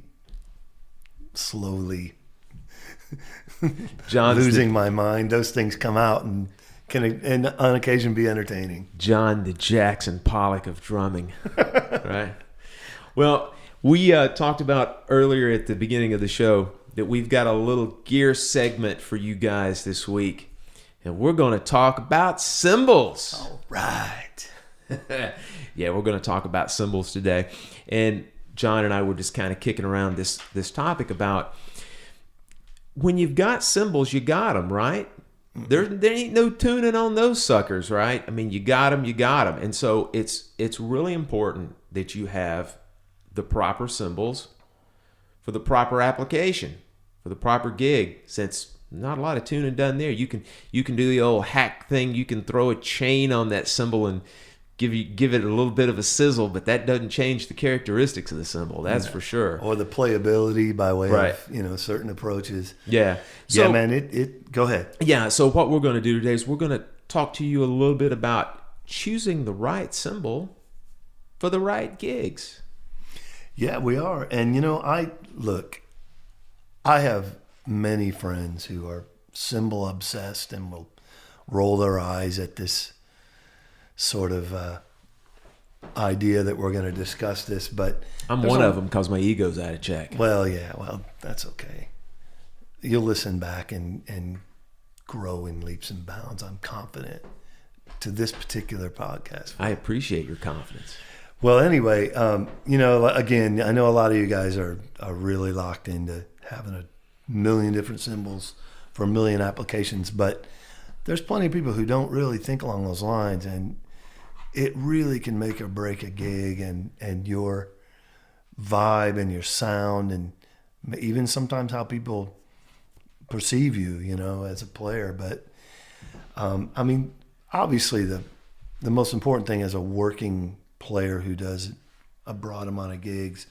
John's losing my mind. Those things come out and can on occasion be entertaining. John the Jackson Pollock of drumming. Right. Well, we talked about earlier at the beginning of the show that we've got a little gear segment for you guys this week. And we're going to talk about cymbals. All right. Yeah, we're going to talk about cymbals today. And John and I were just kind of kicking around this topic about when you've got cymbals, you got them, right? There ain't no tuning on those suckers, right? I mean, you got them. And so it's really important that you have the proper cymbals for the proper application, for the proper gig, since not a lot of tuning done there. You can do the old hack thing. You can throw a chain on that cymbal and give it a little bit of a sizzle, but that doesn't change the characteristics of the cymbal. That's for sure. Or the playability by way Right. of certain approaches. Yeah. Yeah, So, man. It go ahead. Yeah. So what we're going to do today is we're going to talk to you a little bit about choosing the right cymbal for the right gigs. Yeah, we are. And I have many friends who are cymbal obsessed and will roll their eyes at this sort of idea that we're going to discuss this, but I'm one of them because my ego's out of check. Well, that's okay. You'll listen back and grow in leaps and bounds, I'm confident, to this particular podcast. I appreciate your confidence. Well, anyway, again, I know a lot of you guys are really locked into having a million different cymbals for a million applications, but there's plenty of people who don't really think along those lines, and it really can make or break a gig and your vibe and your sound, and even sometimes how people perceive you, as a player. But obviously the most important thing as a working player who does a broad amount of gigs,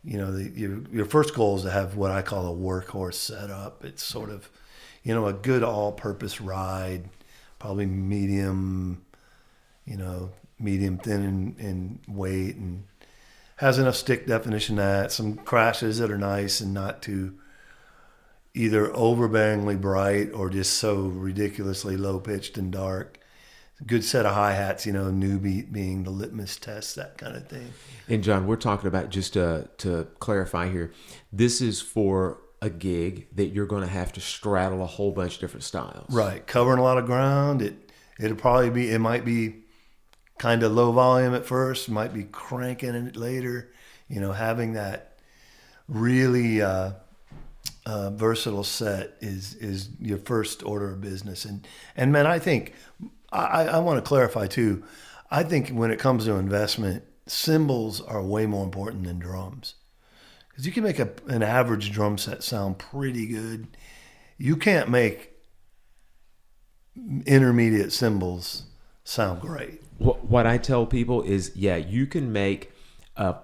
your first goal is to have what I call a workhorse setup. It's sort of, a good all-purpose ride, probably medium thin in weight, and has enough stick definition that some crashes that are nice and not too either overbearingly bright or just so ridiculously low-pitched and dark. Good set of hi-hats, new beat being the litmus test, that kind of thing. And John, we're talking about, just to clarify here, this is for a gig that you're going to have to straddle a whole bunch of different styles. Right, covering a lot of ground. It might be kind of low volume at first, might be cranking it later. Having that really versatile set is your first order of business. And man, I think I want to clarify too. I think when it comes to investment, cymbals are way more important than drums, because you can make an average drum set sound pretty good. You can't make intermediate cymbals sound great. What I tell people is, you can make a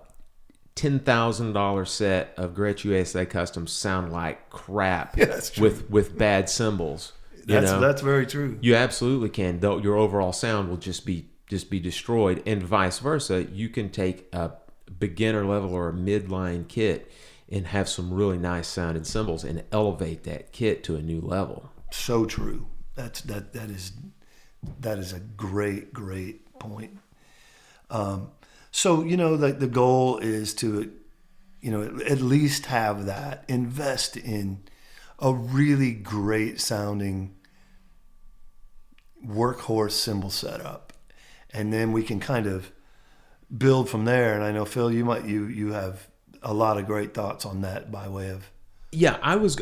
$10,000 set of Gretsch USA Custom sound like crap. Yeah, that's true. with bad cymbals. That's very true. You absolutely can. Though your overall sound will just be destroyed, and vice versa. You can take a beginner level or a midline kit and have some really nice sounding cymbals and elevate that kit to a new level. So true. That is a great point. So the goal is to, at least have that, invest in a really great sounding workhorse cymbal setup, and then we can kind of build from there. And I know, Phil, you have a lot of great thoughts on that by way of. Yeah, I was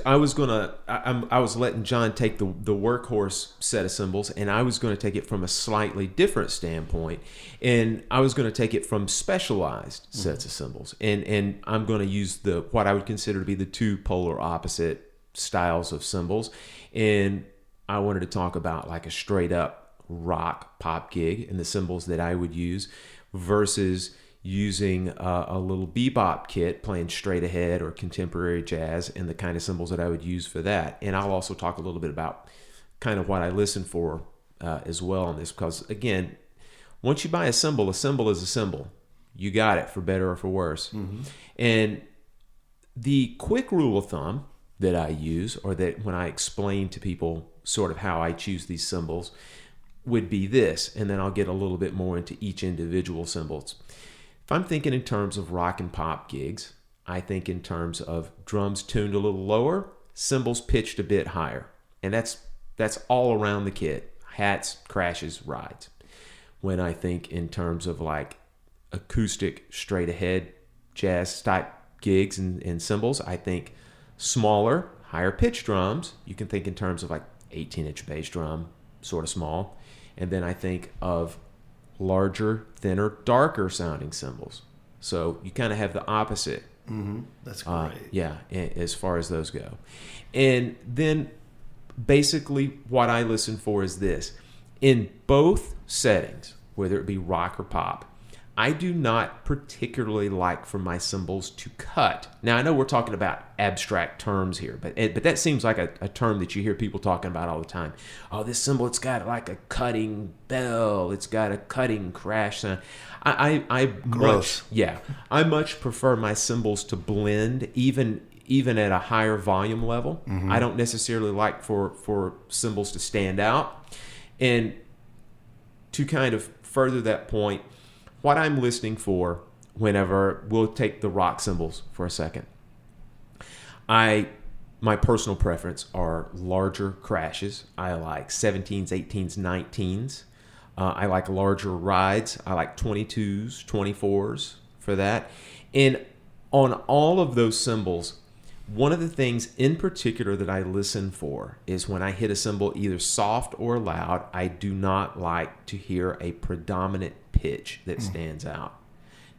letting John take the workhorse set of cymbals, and I was going to take it from a slightly different standpoint, and I was going to take it from specialized sets of cymbals, and I'm going to use what I would consider to be the two polar opposite styles of cymbals, and I wanted to talk about like a straight up rock pop gig and the cymbals that I would use versus using a little bebop kit playing straight ahead or contemporary jazz and the kind of cymbals that I would use for that. And I'll also talk a little bit about kind of what I listen for as well on this, because again, once you buy a cymbal is a cymbal. You got it, for better or for worse. Mm-hmm. And the quick rule of thumb that I use, or that when I explain to people sort of how I choose these cymbals, would be this, and then I'll get a little bit more into each individual cymbals. If I'm thinking in terms of rock and pop gigs, I think in terms of drums tuned a little lower, cymbals pitched a bit higher. And that's all around the kit. Hats, crashes, rides. When I think in terms of like acoustic, straight ahead jazz type gigs and cymbals, I think smaller, higher pitched drums. You can think in terms of like 18-inch bass drum, sort of small. And then I think of larger, thinner, darker sounding cymbals. So you kind of have the opposite. Mm-hmm. That's great. Yeah, as far as those go. And then basically what I listen for is this. In both settings, whether it be rock or pop, I do not particularly like for my cymbals to cut. Now, I know we're talking about abstract terms here, but that seems like a term that you hear people talking about all the time. Oh, this cymbal, it's got like a cutting bell. It's got a cutting crash sound. I much prefer my cymbals to blend, even at a higher volume level. Mm-hmm. I don't necessarily like for cymbals to stand out. And to kind of further that point, what I'm listening for whenever, we'll take the rock cymbals for a second. My personal preference are larger crashes. I like 17s, 18s, 19s. I like larger rides. I like 22s, 24s for that. And on all of those cymbals, one of the things in particular that I listen for is when I hit a cymbal either soft or loud, I do not like to hear a predominant pitch that stands out.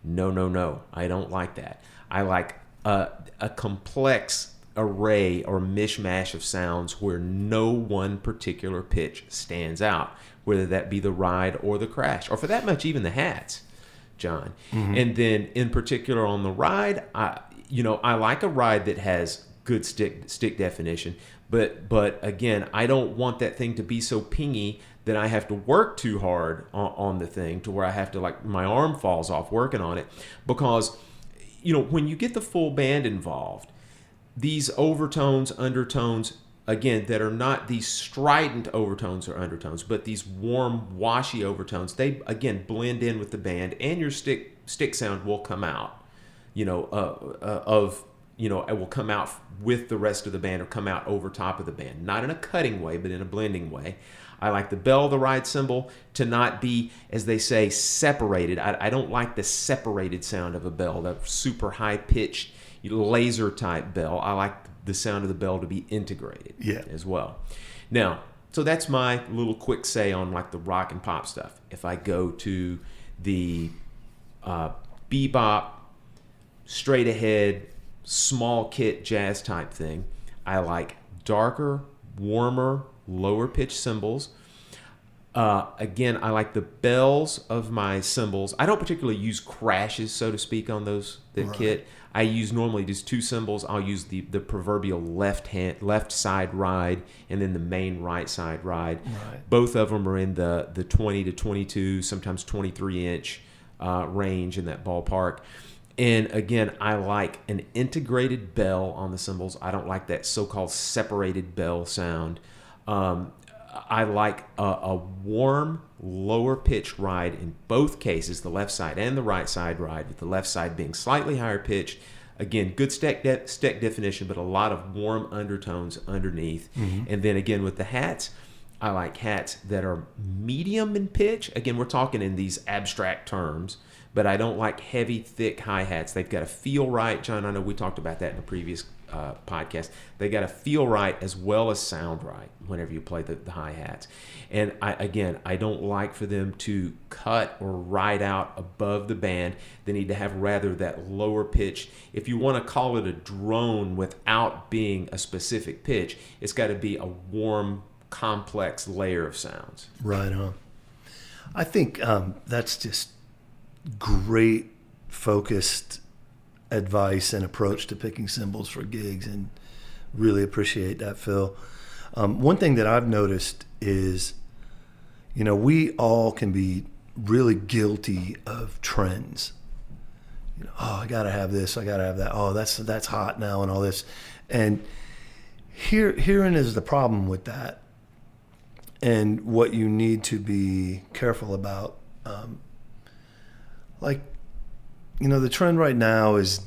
No. I don't like that. I like a complex array or mishmash of sounds where no one particular pitch stands out, whether that be the ride or the crash, or for that much, even the hats, John. Mm-hmm. And then in particular on the ride, I like a ride that has good stick definition, but again, I don't want that thing to be so pingy that I have to work too hard on the thing to where I have to, like, my arm falls off working on it. Because, when you get the full band involved, these overtones, undertones, again, that are not these strident overtones or undertones, but these warm, washy overtones, they, again, blend in with the band, and your stick sound will come out, it will come out with the rest of the band or come out over top of the band. Not in a cutting way, but in a blending way. I like the bell, the ride cymbal, to not be, as they say, separated. I don't like the separated sound of a bell, that super high-pitched laser-type bell. I like the sound of the bell to be integrated as well. Now, so that's my little quick say on like the rock and pop stuff. If I go to the bebop, straight-ahead, small kit jazz type thing, I like darker, warmer, lower pitch cymbals. Again, I like the bells of my cymbals. I don't particularly use crashes, so to speak, on the kit. I use normally just two cymbals. I'll use the proverbial left side ride and then the main right side ride. Right. Both of them are in the 20 to 22, sometimes 23-inch range, in that ballpark. And again, I like an integrated bell on the cymbals. I don't like that so-called separated bell sound. I like a warm, lower pitch ride in both cases, the left side and the right side ride, with the left side being slightly higher pitched. Again, good stick definition, but a lot of warm undertones underneath. And then again, with the hats, I like hats that are medium in pitch. Again, we're talking in these abstract terms, but I don't like heavy, thick hi-hats. They've got to feel right. John, I know we talked about that in a previous podcast. They got to feel right as well as sound right whenever you play the hi-hats. And I don't like for them to cut or ride out above the band. They need to have rather that lower pitch. If you want to call it a drone without being a specific pitch, it's got to be a warm, complex layer of sounds. Right on. I think that's just great focused advice and approach to picking cymbals for gigs, and really appreciate that, Phil. One thing that I've noticed is, we all can be really guilty of trends. I gotta have this, I gotta have that. Oh, that's hot now, and all this. And herein is the problem with that, and what you need to be careful about. The trend right now is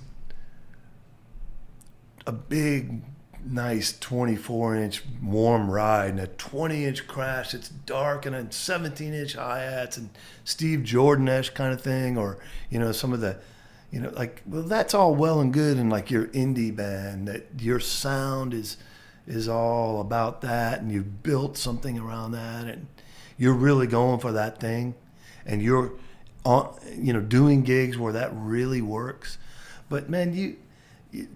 a big, nice 24-inch warm ride and a 20-inch crash. It's dark and a 17-inch hi-hats and Steve Jordan-esque kind of thing, or some of the, that's all well and good in like your indie band, that your sound is all about that, and you've built something around that, and you're really going for that thing, and you're doing gigs where that really works. But man, you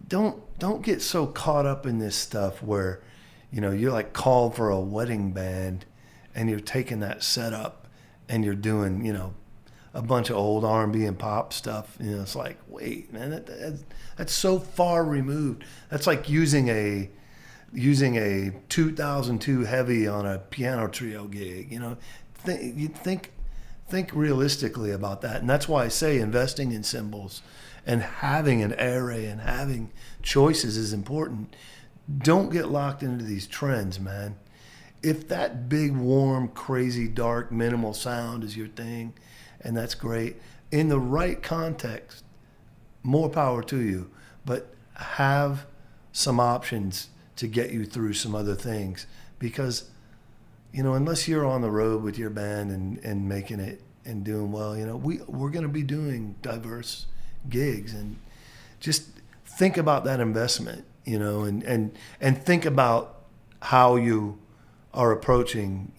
don't get so caught up in this stuff where you're like called for a wedding band and you're taking that setup and you're doing a bunch of old R&B and pop stuff. It's like, wait, man, that's so far removed. That's like using a 2002 Heavy on a piano trio gig. You think realistically about that. And that's why I say investing in cymbals and having an array and having choices is important. Don't get locked into these trends, man. If that big, warm, crazy, dark, minimal sound is your thing, and that's great, in the right context, more power to you. But have some options to get you through some other things, because unless you're on the road with your band and making it and doing well, we're going to be doing diverse gigs, and just think about that investment, and think about how you are approaching,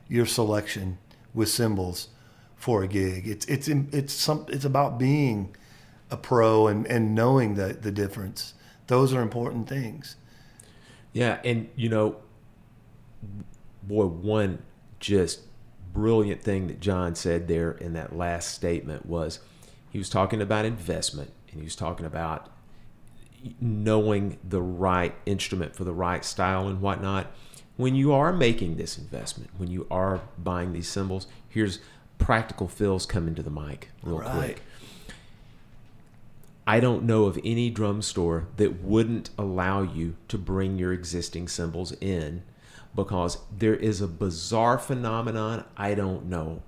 your selection with cymbals for a gig. It's about being a pro and knowing the difference. Those are important things. Yeah, and one just brilliant thing that John said there in that last statement was, he was talking about investment, and he was talking about knowing the right instrument for the right style and whatnot. When you are making this investment, when you are buying these cymbals, here's practical Phil's coming to the mic real quick. I don't know of any drum store that wouldn't allow you to bring your existing cymbals in, because there is a bizarre phenomenon. I don't know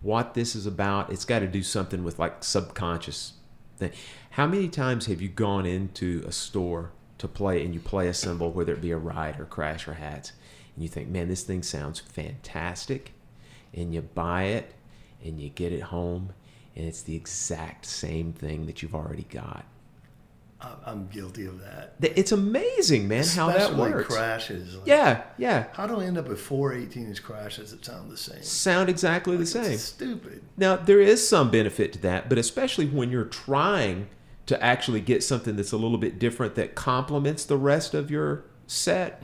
what this is about. It's got to do something with like subconscious thing. How many times have you gone into a store to play and you play a cymbal, whether it be a ride or crash or hats, and you think, man, this thing sounds fantastic, and you buy it and you get it home and it's the exact same thing that you've already got? I'm guilty of that. It's amazing, man, how that works. Crashes. Yeah. How do I end up with 4 18-inch crashes that sound the same? Sound exactly the same. It's stupid. Now, there is some benefit to that, but especially when you're trying to actually get something that's a little bit different that complements the rest of your set,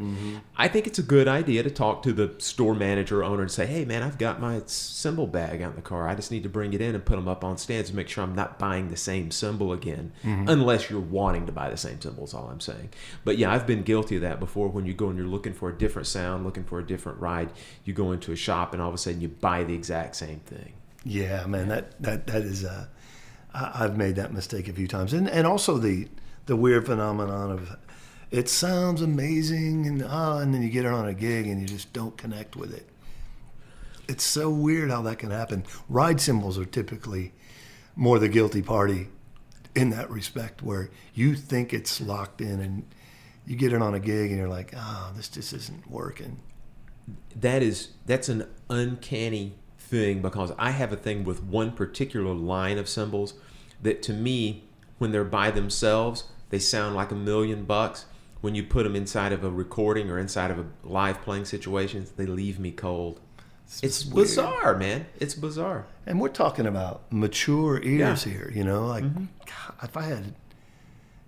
I think it's a good idea to talk to the store manager or owner and say, hey, man, I've got my cymbal bag out in the car. I just need to bring it in and put them up on stands and make sure I'm not buying the same cymbal again, unless you're wanting to buy the same cymbals, all I'm saying. But yeah, I've been guilty of that before. When you go and you're looking for a different sound, looking for a different ride, you go into a shop and all of a sudden you buy the exact same thing. Yeah, man, that is I've made that mistake a few times. And also the weird phenomenon of it sounds amazing, and then you get it on a gig and you just don't connect with it. It's so weird how that can happen. Ride cymbals are typically more the guilty party in that respect, where you think it's locked in and you get it on a gig and you're like, this just isn't working. That's an uncanny thing, because I have a thing with one particular line of cymbals that, to me, when they're by themselves, they sound like $1 million. When you put them inside of a recording or inside of a live playing situation, they leave me cold. It's bizarre, man. It's bizarre. And we're talking about mature ears here, like, God, if I had,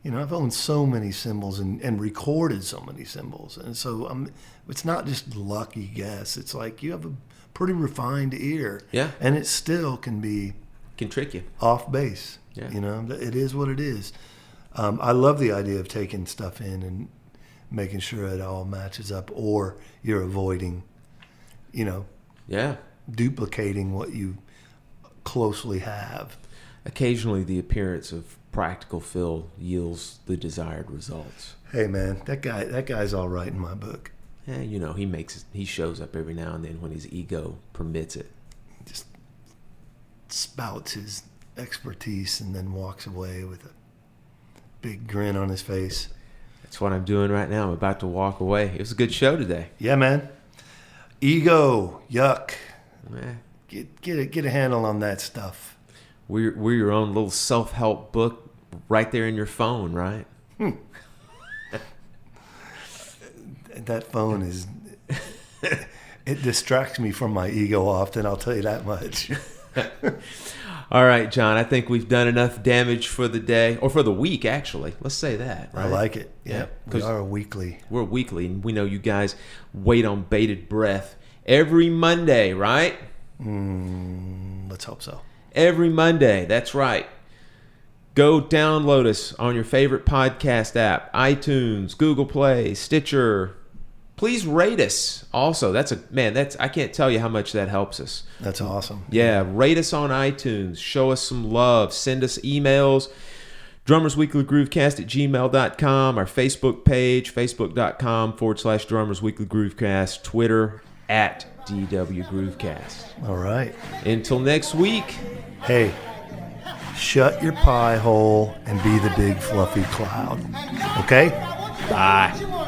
I've owned so many cymbals and recorded so many cymbals. And so it's not just lucky guess. It's like you have a pretty refined ear. Yeah. And it still can trick you. Off base. Yeah. It is what it is. I love the idea of taking stuff in and making sure it all matches up, or you're avoiding, duplicating what you closely have. Occasionally, the appearance of Practical Phil yields the desired results. Hey, man, that guy's all right in my book. Yeah, he shows up every now and then when his ego permits it. Just spouts his expertise and then walks away with a big grin on his face. That's what I'm doing right now. I'm about to walk away. It was a good show today. Yeah, man. Ego, yuck. Eh. Get a handle on that stuff. We're your own little self-help book right there in your phone, right? That phone is... it distracts me from my ego often, I'll tell you that much. All right, John, I think we've done enough damage for the day, or for the week, actually. Let's say that. Right? I like it. Yeah, we are weekly. We're weekly, and we know you guys wait on bated breath every Monday, right? Let's hope so. Every Monday, that's right. Go download us on your favorite podcast app, iTunes, Google Play, Stitcher. Please rate us. Also, I can't tell you how much that helps us. That's awesome. Yeah, rate us on iTunes. Show us some love. Send us emails. DrummersWeeklyGroovecast@gmail.com. Our Facebook page, facebook.com/DrummersWeeklyGroovecast. Twitter @DWGroovecast. All right. Until next week. Hey, shut your pie hole and be the big fluffy cloud. Okay? Bye.